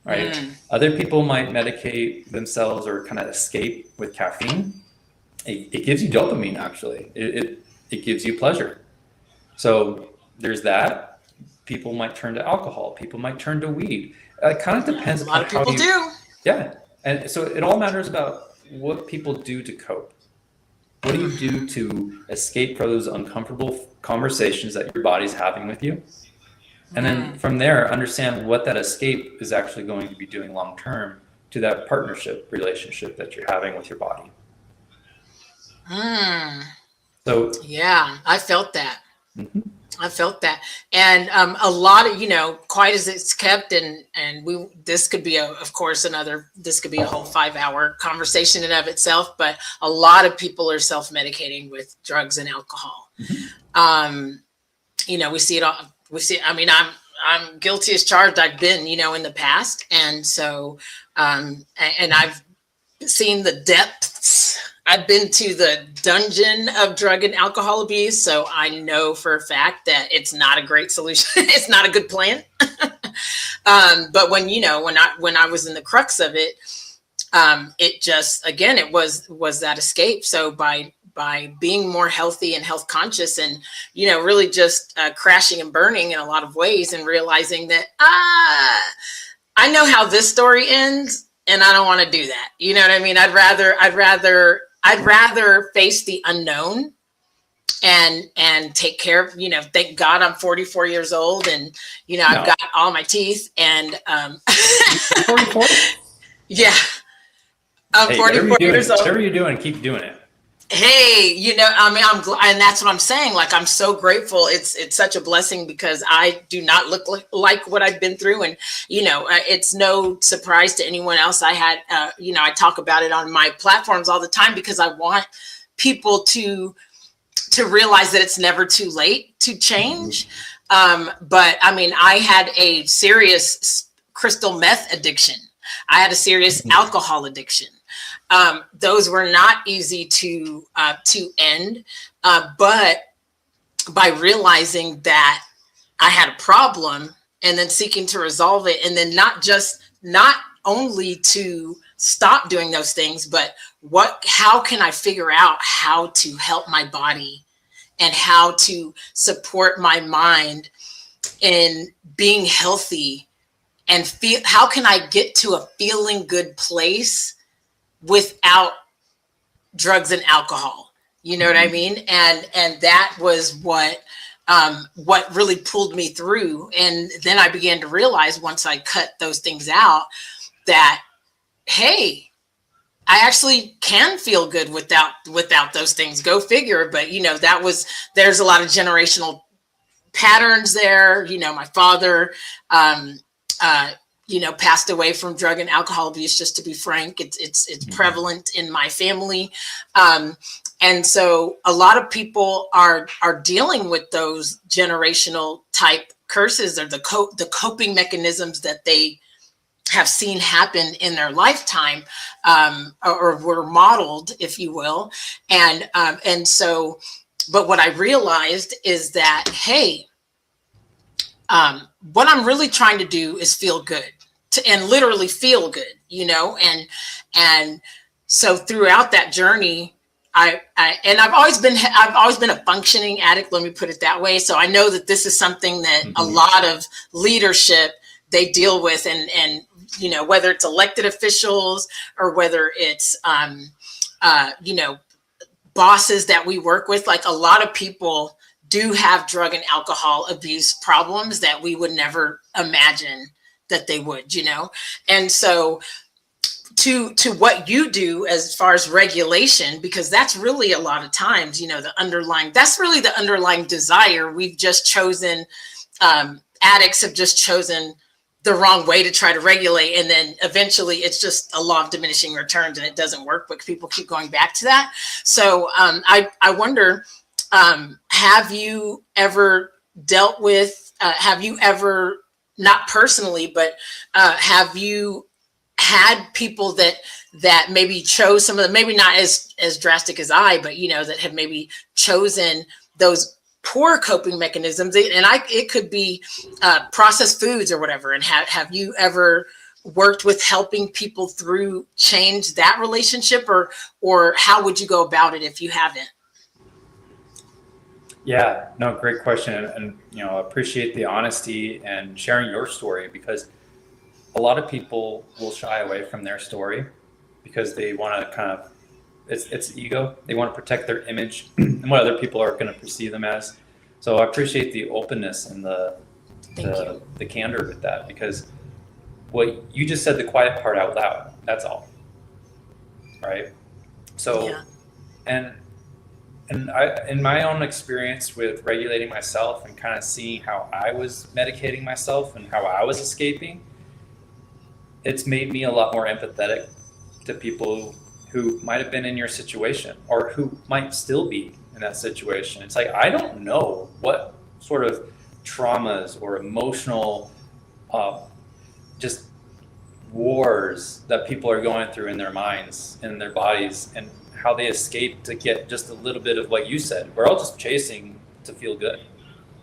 Right? Other people might medicate themselves or kind of escape with caffeine. It gives you dopamine, actually. It gives you pleasure. So there's that. People might turn to alcohol. People might turn to weed. It kind of depends on how you... A lot of people do. Yeah. And so it all matters about what people do to cope. What do you do to escape from those uncomfortable conversations that your body's having with you? And then from there, understand what that escape is actually going to be doing long term to that partnership relationship that you're having with your body. So yeah, I felt that. I felt that. And a lot of, quiet as it's kept, and this could be of course this could be a whole 5-hour conversation in of itself, but a lot of people are self-medicating with drugs and alcohol. We see it all. I'm guilty as charged. I've been, in the past. And so, and I've seen the depths. I've been to the dungeon of drug and alcohol abuse. So I know for a fact that it's not a great solution. It's not a good plan. But when I was in the crux of it, it just, again, it was that escape. So by being more healthy and health conscious and, really just crashing and burning in a lot of ways, and realizing that, I know how this story ends and I don't want to do that. You know what I mean? I'd rather face the unknown and take care of, thank God I'm 44 years old and, I've got all my teeth and, 44? Yeah. I'm 44 years old. Whatever you're doing, keep doing it. Hey, I'm glad, and that's what I'm saying. Like, I'm so grateful. It's such a blessing because I do not look like what I've been through. And, it's no surprise to anyone else. I had, I talk about it on my platforms all the time because I want people to realize that it's never too late to change. But I had a serious crystal meth addiction. I had a serious alcohol addiction. Those were not easy to end, but by realizing that I had a problem and then seeking to resolve it, and then not only to stop doing those things, but how can I figure out how to help my body and how to support my mind in being healthy, and how can I get to a feeling good place without drugs and alcohol. You know what I mean? And that was what really pulled me through. And then I began to realize once I cut those things out that, hey, I actually can feel good without those things. Go figure. But there's a lot of generational patterns there. My father, passed away from drug and alcohol abuse. Just to be frank, it's prevalent in my family. And so a lot of people are dealing with those generational type curses, or the coping mechanisms that they have seen happen in their lifetime, or were modeled, if you will. And so, but what I realized is that, hey, what I'm really trying to do is feel good, and literally feel good, and so throughout that journey, I've always been a functioning addict. Let me put it that way. So I know that this is something that a lot of leadership, they deal with, and whether it's elected officials or whether it's bosses that we work with, like a lot of people do have drug and alcohol abuse problems that we would never imagine that they would, and so to what you do as far as regulation, because that's really a lot of times, that's really the underlying desire. We've just chosen, addicts have just chosen the wrong way to try to regulate. And then eventually it's just a law of diminishing returns and it doesn't work, but people keep going back to that. So I wonder, have you ever dealt with, not personally, but have you had people that maybe chose some of the, maybe not as drastic as I, but that have maybe chosen those poor coping mechanisms, and it could be processed foods or whatever. And have you ever worked with helping people through change that relationship, or how would you go about it if you haven't? Yeah, no, great question. And appreciate the honesty and sharing your story, because a lot of people will shy away from their story because they want to kind of, it's ego. They want to protect their image and what other people are going to perceive them as. So I appreciate the openness and the candor with that, because what you just said, the quiet part out loud, that's all. Right. So, yeah. And I, in my own experience with regulating myself and kind of seeing how I was medicating myself and how I was escaping, it's made me a lot more empathetic to people who might have been in your situation or who might still be in that situation. It's like, I don't know what sort of traumas or emotional just wars that people are going through in their minds and in their bodies, and how they escape to get just a little bit of what you said. We're all just chasing to feel good,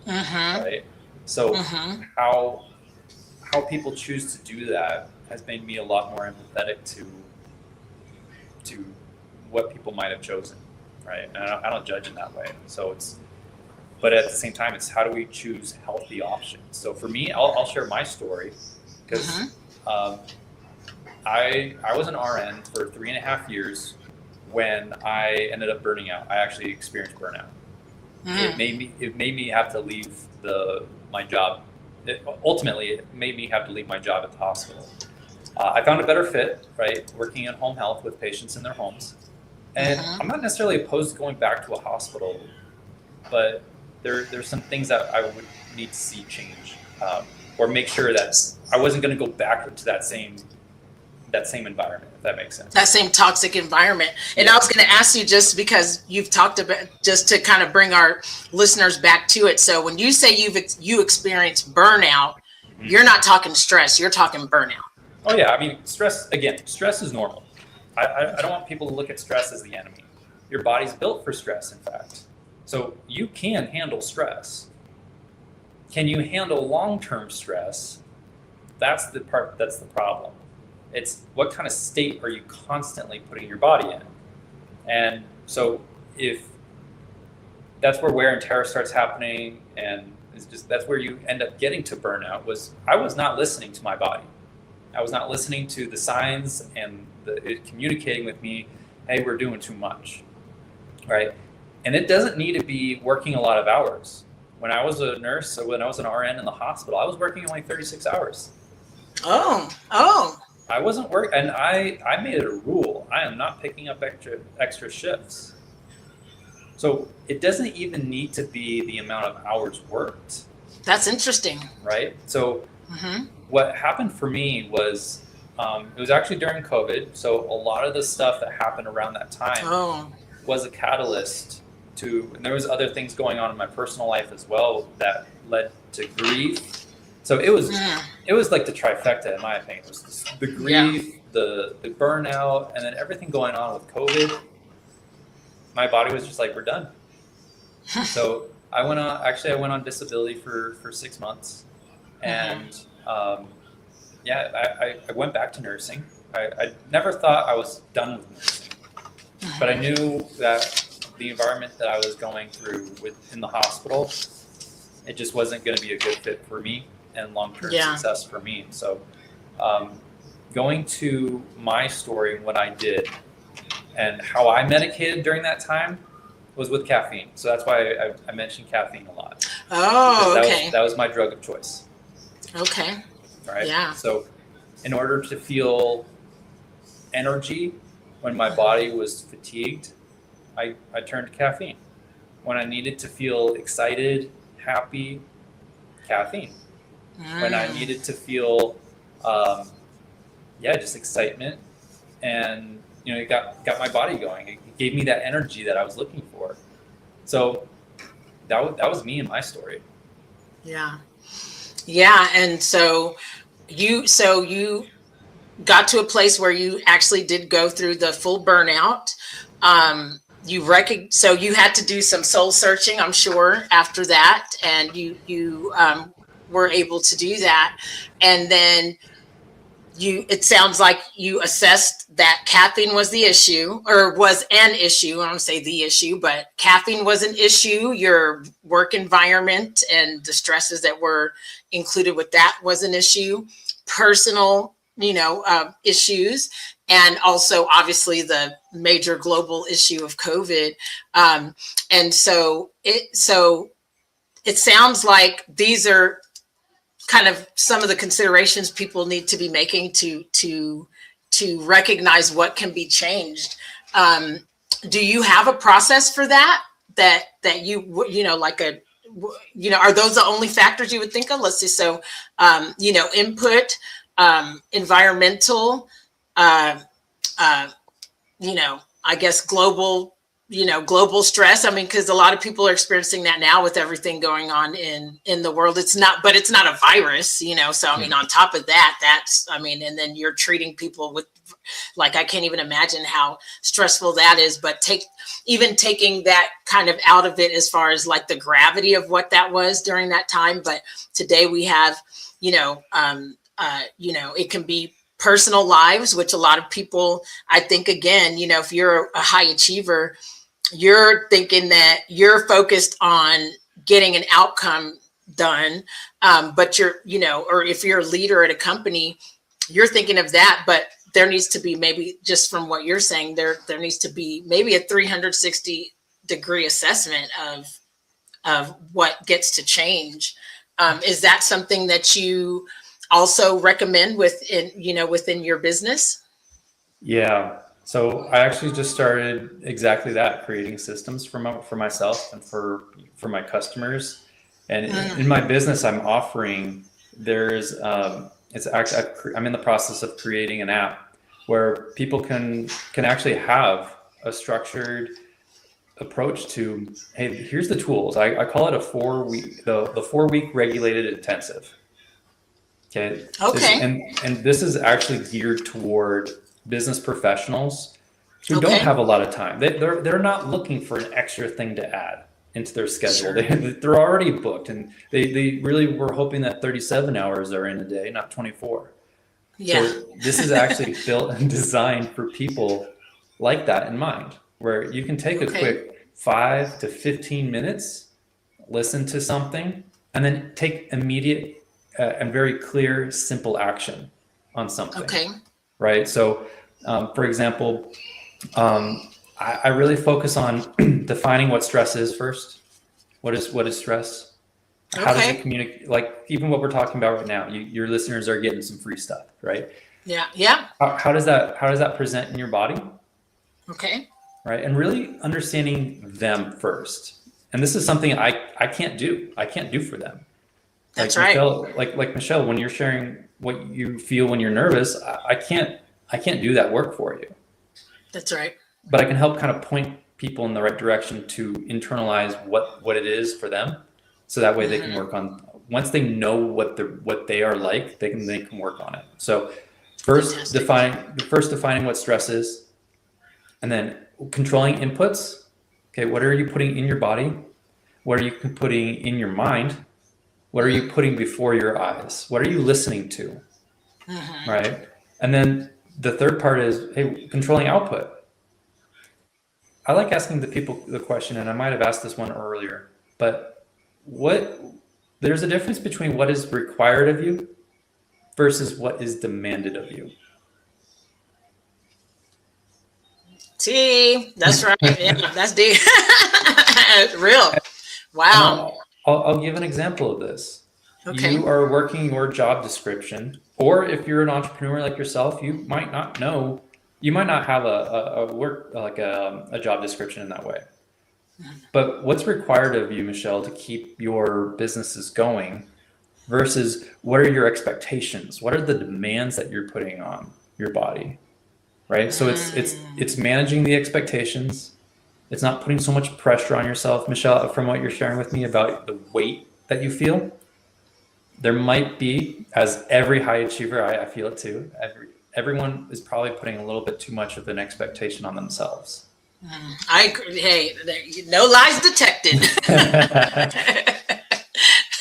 right? So how people choose to do that has made me a lot more empathetic to what people might have chosen, right? And I don't judge in that way. So but at the same time, it's how do we choose healthy options? So for me, I'll share my story, because I was an RN for 3.5 years when I ended up burning out. I actually experienced burnout. It made me have to leave my job. Ultimately, it made me have to leave my job at the hospital. I found a better fit, right, working in home health with patients in their homes. And I'm not necessarily opposed to going back to a hospital, but there's some things that I would need to see change, or make sure that I wasn't going to go back to that same environment, if that makes sense. That same toxic environment. And I was going to ask you, just because you've talked about, just to kind of bring our listeners back to it. So when you say you experienced burnout, you're not talking stress, you're talking burnout. Oh yeah, I mean, stress is normal. I don't want people to look at stress as the enemy. Your body's built for stress, in fact. So you can handle stress. Can you handle long-term stress? That's the problem. It's what kind of state are you constantly putting your body in? And so if that's where wear and tear starts happening, and that's where you end up getting to burnout, I was not listening to my body. I was not listening to the signs and it communicating with me hey, we're doing too much, right? And it doesn't need to be working a lot of hours. When I was a nurse, or when I was an RN in the hospital, I was working only 36 hours. Oh. I wasn't working, and I made it a rule. I am not picking up extra shifts. So it doesn't even need to be the amount of hours worked. That's interesting. Right? So what happened for me was, it was actually during COVID. So a lot of the stuff that happened around that time was a catalyst to, and there was other things going on in my personal life as well that led to grief. So it was like the trifecta, in my opinion. It was the grief, the burnout, and then everything going on with COVID. My body was just like, we're done. So I went on disability for 6 months, and I went back to nursing. I never thought I was done with nursing, but I knew that the environment that I was going through in the hospital, it just wasn't going to be a good fit for me and long-term success for me. So going to my story and what I did and how I medicated during that time was with caffeine. So that's why I mentioned caffeine a lot. Oh, okay. That was my drug of choice. Okay. Right? Yeah. So in order to feel energy when my body was fatigued, I turned to caffeine. When I needed to feel excited, happy, caffeine. When I needed to feel, just excitement, and it got my body going. It gave me that energy that I was looking for. So that was me and my story. Yeah. And so you got to a place where you actually did go through the full burnout. So you had to do some soul searching, I'm sure, after that, and you were able to do that. And then it sounds like you assessed that caffeine was the issue, or was an issue. I don't say the issue, but caffeine was an issue. Your work environment and the stresses that were included with that was an issue. Personal, issues, and also obviously the major global issue of COVID. And so it sounds like these are kind of some of the considerations people need to be making to recognize what can be changed. Do you have a process for that you are those the only factors you would think of? Let's see. Input, environmental, I guess global stress. I mean, because a lot of people are experiencing that now with everything going on in the world. It's not a virus, so I mean, on top of that, and then you're treating people with, like, I can't even imagine how stressful that is, but taking that kind of out of it as far as like the gravity of what that was during that time. But today we have, it can be personal lives, which a lot of people, I think, again, if you're a high achiever, you're thinking that you're focused on getting an outcome done. But or if you're a leader at a company, you're thinking of that, but there needs to be, maybe just from what you're saying, there needs to be maybe a 360-degree assessment of what gets to change. Is that something that you also recommend within your business? Yeah. So I actually just started exactly that, creating systems for myself and for my customers. And in my business, I'm offering, I'm in the process of creating an app where people can actually have a structured approach to, hey, here's the tools. I call it a 4-week regulated intensive. Okay. And this is actually geared toward business professionals who don't have a lot of time. They're not looking for an extra thing to add into their schedule. Sure. They're already booked, and they really were hoping that 37 hours are in a day, not 24. Yeah. So this is actually built and designed for people like that in mind, where you can take a quick 5 to 15 minutes, listen to something, and then take immediate and very clear, simple action on something. Okay. Right. So, for example, I really focus on defining what stress is first. What is stress? How does it Okay. communicate? Like even what we're talking about right now, your listeners are getting some free stuff, right? Yeah. Yeah. How does that present in your body, Okay. right? And really understanding them first. And this is something I can't do. I can't do for them. That's Like right. Michelle, like Michelle, when you're sharing what you feel when you're nervous, I can't do that work for you. That's right. But I can help kind of point people in the right direction to internalize what it is for them, so that way they can work on, once they know what they are like, they can work on it. So first Fantastic. defining what stress is, and then controlling inputs. Okay, what are you putting in your body? What are you putting in your mind? What are you putting before your eyes? What are you listening to? Right? And then the third part is, hey, controlling output. I like asking the people the question, and I might have asked this one earlier, but there's a difference between what is required of you versus what is demanded of you. See, that's right. Yeah, that's deep. Real. Wow. I'll give an example of this. Okay. You are working your job description, or if you're an entrepreneur like yourself, you might not know, you might not have a work, like a job description in that way. But what's required of you, Michelle, to keep your businesses going versus what are your expectations? What are the demands that you're putting on your body? Right? So it's managing the expectations. It's not putting so much pressure on yourself, Michelle, from what you're sharing with me about the weight that you feel. There might be, as every high achiever, I feel it too. Everyone is probably putting a little bit too much of an expectation on themselves. I agree. Hey, no lies detected.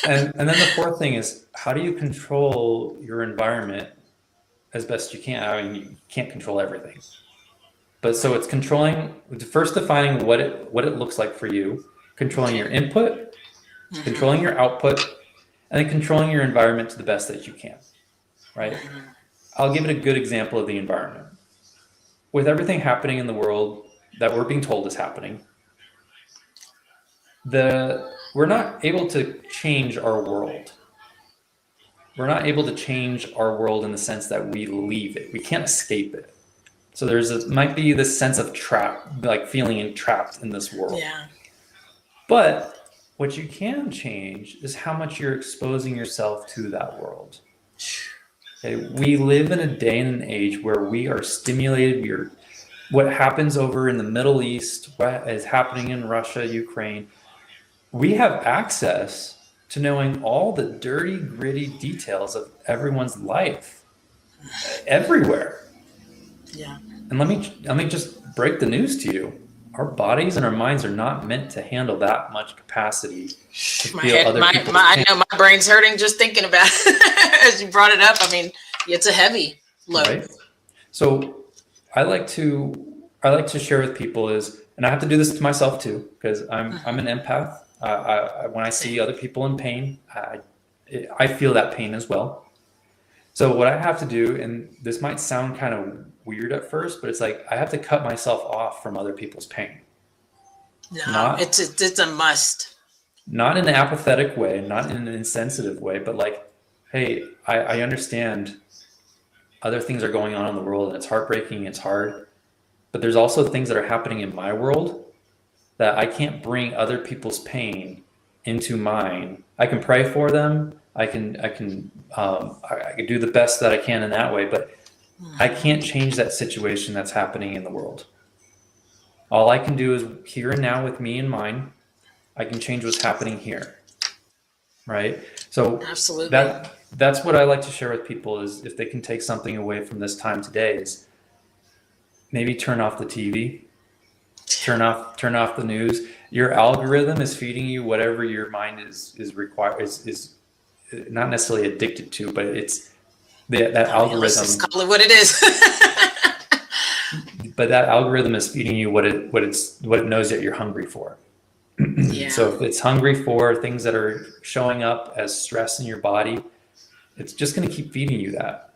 And then the fourth thing is, how do you control your environment as best you can? I mean, you can't control everything. But so it's first defining what it looks like for you, controlling your input, controlling your output, and then controlling your environment to the best that you can, right? I'll give it a good example of the environment. With everything happening in the world that we're being told is happening, we're not able to change our world. We're not able to change our world in the sense that we leave it. We can't escape it. So might be this sense of like feeling entrapped in this world. Yeah. But what you can change is how much you're exposing yourself to that world. Okay? We live in a day and an age where we are stimulated. What happens over in the Middle East, what is happening in Russia, Ukraine, we have access to knowing all the dirty, gritty details of everyone's life everywhere. Yeah. And let me just break the news to you. Our bodies and our minds are not meant to handle that much capacity to feel other people's pain. I know my brain's hurting just thinking about it. As you brought it up, I mean, it's a heavy load. Right? So I like to share with people and I have to do this to myself too, because I'm an empath. When I see other people in pain, I feel that pain as well. So what I have to do, and this might sound kind of weird at first, but it's like I have to cut myself off from other people's pain. No, it's a must. Not in an apathetic way, not in an insensitive way, but like, hey, I understand other things are going on in the world and it's heartbreaking, it's hard, but there's also things that are happening in my world that I can't bring other people's pain into mine. I can pray for them. I can do the best that I can in that way, but I can't change that situation that's happening in the world. All I can do is here and now with me and mine, I can change what's happening here. Right? So absolutely, that's what I like to share with people is if they can take something away from this time today is maybe turn off the TV, turn off the news. Your algorithm is feeding you whatever your mind is not necessarily addicted to, but it's that algorithm. Let's just call it what it is. But that algorithm is feeding you what it knows that you're hungry for. Yeah. So if it's hungry for things that are showing up as stress in your body, it's just going to keep feeding you that.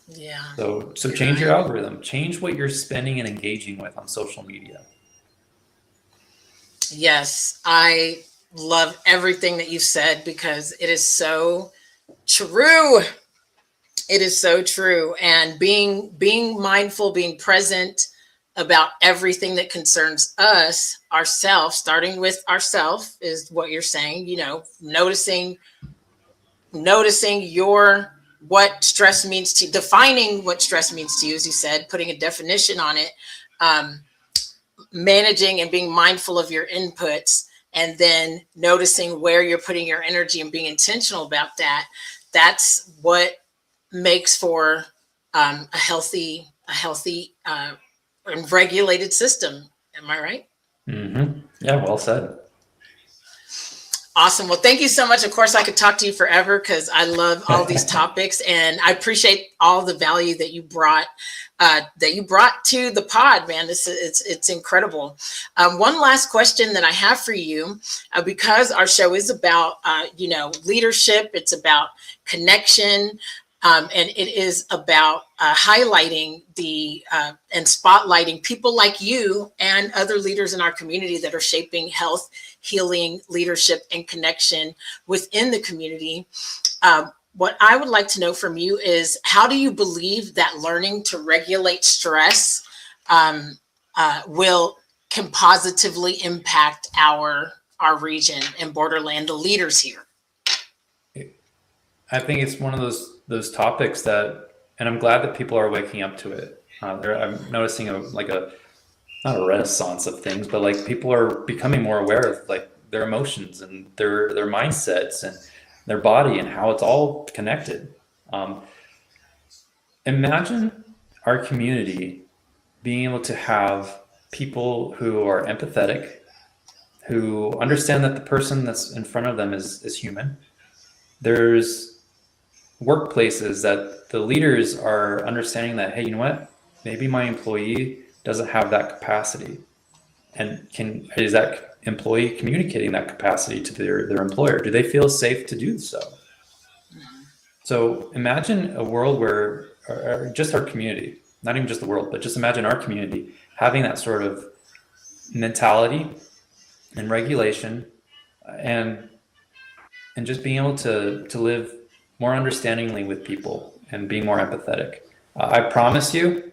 Yeah. So You're change your right. algorithm, change what you're spending and engaging with on social media. Yes, I love everything that you've said because it is so true. It is so true. And being mindful, being present about everything that concerns us, ourselves, starting with ourself is what you're saying, noticing your what stress means to defining what stress means to you, as you said, putting a definition on it, um, managing and being mindful of your inputs, and then noticing where you're putting your energy and being intentional about that. That's what makes for a healthy and regulated system. Am I right? Yeah, well said. Awesome. Well, thank you so much. Of course, I could talk to you forever because I love all these topics, and I appreciate all the value that you brought to the pod, man. It's incredible. One last question that I have for you, because our show is about leadership. It's about connection. And it is about highlighting and spotlighting people like you and other leaders in our community that are shaping health, healing, leadership, and connection within the community. What I would like to know from you is, how do you believe that learning to regulate stress can positively impact our region and borderland, the leaders here? I think it's one of those topics that, and I'm glad that people are waking up to it. I'm noticing not a renaissance of things, but like people are becoming more aware of like their emotions and their mindsets and their body and how it's all connected. Imagine our community being able to have people who are empathetic, who understand that the person that's in front of them is human. There's workplaces that the leaders are understanding that, hey, you know what? Maybe my employee doesn't have that capacity. And is that employee communicating that capacity to their employer? Do they feel safe to do so? So imagine a world where or just our community, not even just the world, but just imagine our community having that sort of mentality and regulation and just being able to live more understandingly with people and being more empathetic. I promise you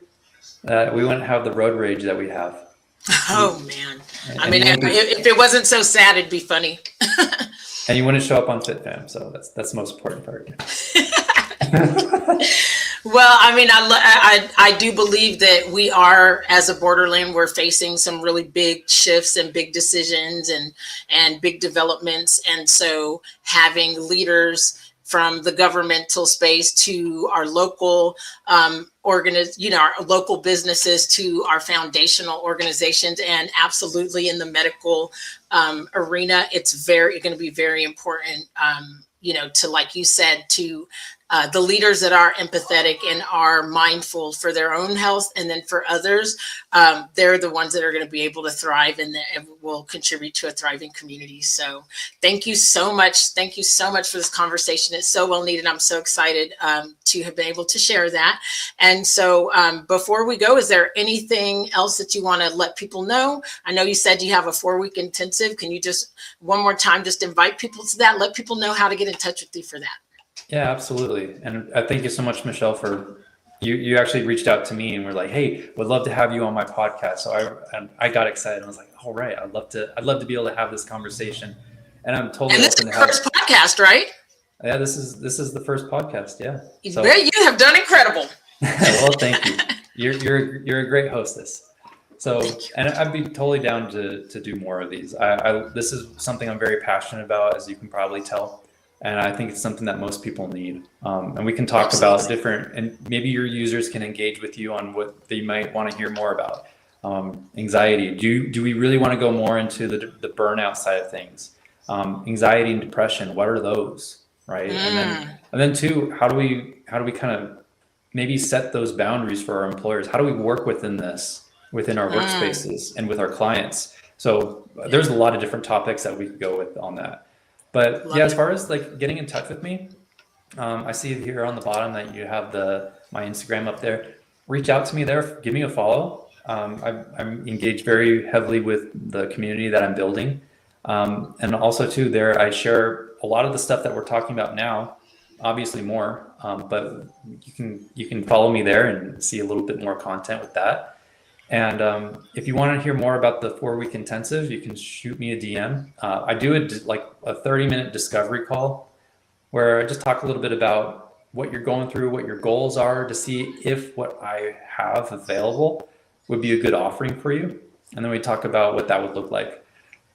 that we wouldn't have the road rage that we have. Oh man. I And mean, if it wasn't so sad, it'd be funny. and you wouldn't show up on FitFam, so that's the most important part. Well, I mean, I do believe that we are, as a borderland, we're facing some really big shifts and big decisions and big developments. And so having leaders from the governmental space to our local our local businesses to our foundational organizations, and absolutely in the medical arena, it's going to be very important, to, like you said, to the leaders that are empathetic and are mindful for their own health, and then for others, they're the ones that are going to be able to thrive and will contribute to a thriving community. So thank you so much. Thank you so much for this conversation. It's so well needed. I'm so excited to have been able to share that. And so before we go, is there anything else that you want to let people know? I know you said you have a 4-week intensive. Can you just one more time just invite people to that? Let people know how to get in touch with you for that. Yeah, absolutely. And I thank you so much, Michelle, for you actually reached out to me and were like, hey, would love to have you on my podcast. So I got excited. I was like, all right, I'd love to be able to have this conversation. And I'm totally and this open is to the first podcast, right? Yeah, this is the first podcast. Yeah. So, you have done incredible. Well, thank you. You're a great hostess. So, and I'd be totally down to do more of these. This is something I'm very passionate about, as you can probably tell. And I think it's something that most people need. And we can talk about different, and maybe your users can engage with you on what they might want to hear more about. Anxiety. Do we really want to go more into the burnout side of things? Anxiety and depression. What are those? Right. And then two, how do we kind of maybe set those boundaries for our employers? How do we work within our workspaces and with our clients? So there's a lot of different topics that we could go with on that. But as far as like getting in touch with me, I see here on the bottom that you have the my Instagram up there. Reach out to me there. Give me a follow. I'm engaged very heavily with the community that I'm building. And also too, there I share a lot of the stuff that we're talking about now, obviously more, but you can follow me there and see a little bit more content with that. And if you want to hear more about the 4-week intensive, you can shoot me a DM. I do like a 30-minute discovery call where I just talk a little bit about what you're going through, what your goals are, to see if what I have available would be a good offering for you. And then we talk about what that would look like.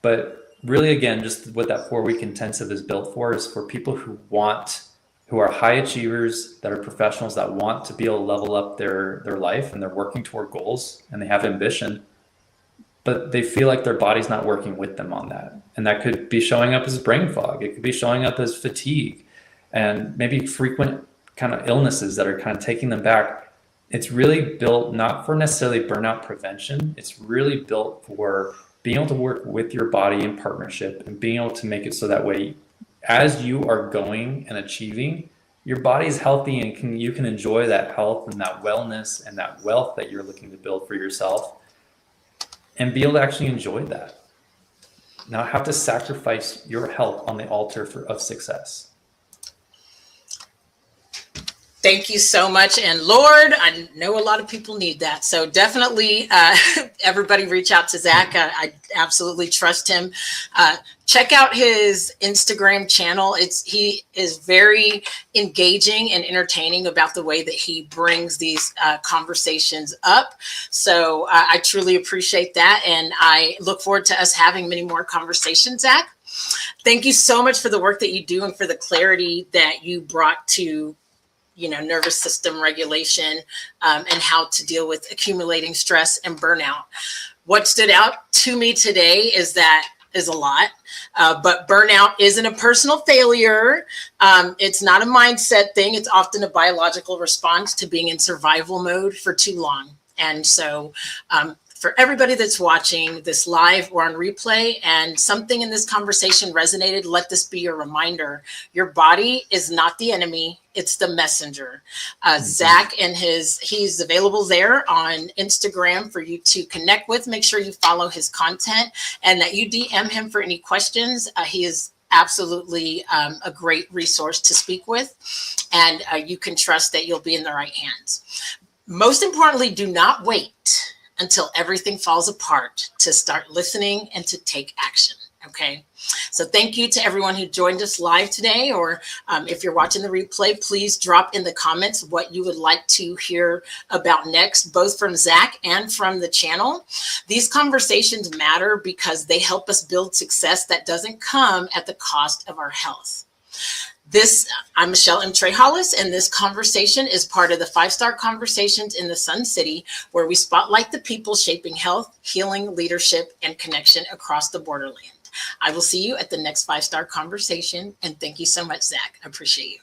But really, again, just what that 4-week intensive is built for is for people who are high achievers, that are professionals, that want to be able to level up their life, and they're working toward goals and they have ambition, but they feel like their body's not working with them on that. And that could be showing up as brain fog. It could be showing up as fatigue and maybe frequent kind of illnesses that are kind of taking them back. It's really built not for necessarily burnout prevention. It's really built for being able to work with your body in partnership and being able to make it so that way, as you are going and achieving, your body's healthy and you can enjoy that health and that wellness and that wealth that you're looking to build for yourself, and be able to actually enjoy that. Not have to sacrifice your health on the altar of success. Thank you so much. And Lord, I know a lot of people need that. So definitely everybody reach out to Zach. I absolutely trust him. Check out his Instagram channel. He is very engaging and entertaining about the way that he brings these conversations up. So I truly appreciate that. And I look forward to us having many more conversations, Zach. Thank you so much for the work that you do and for the clarity that you brought to nervous system regulation, and how to deal with accumulating stress and burnout. What stood out to me today is a lot, but burnout isn't a personal failure. It's not a mindset thing. It's often a biological response to being in survival mode for too long. And so, for everybody that's watching this live or on replay and something in this conversation resonated, let this be your reminder. Your body is not the enemy, it's the messenger. Zach and he's available there on Instagram for you to connect with. Make sure you follow his content and that you DM him for any questions. He is absolutely a great resource to speak with, and you can trust that you'll be in the right hands. Most importantly, do not wait until everything falls apart to start listening and to take action. Okay. So thank you to everyone who joined us live today, or if you're watching the replay, please drop in the comments what you would like to hear about next, both from Zach and from the channel. These conversations matter because they help us build success that doesn't come at the cost of our health. I'm Michelle M. Trey Hollis, and this conversation is part of the 5-Star Conversations in the Sun City, where we spotlight the people shaping health, healing, leadership, and connection across the borderland. I will see you at the next 5-Star Conversation, and thank you so much, Zach. I appreciate you.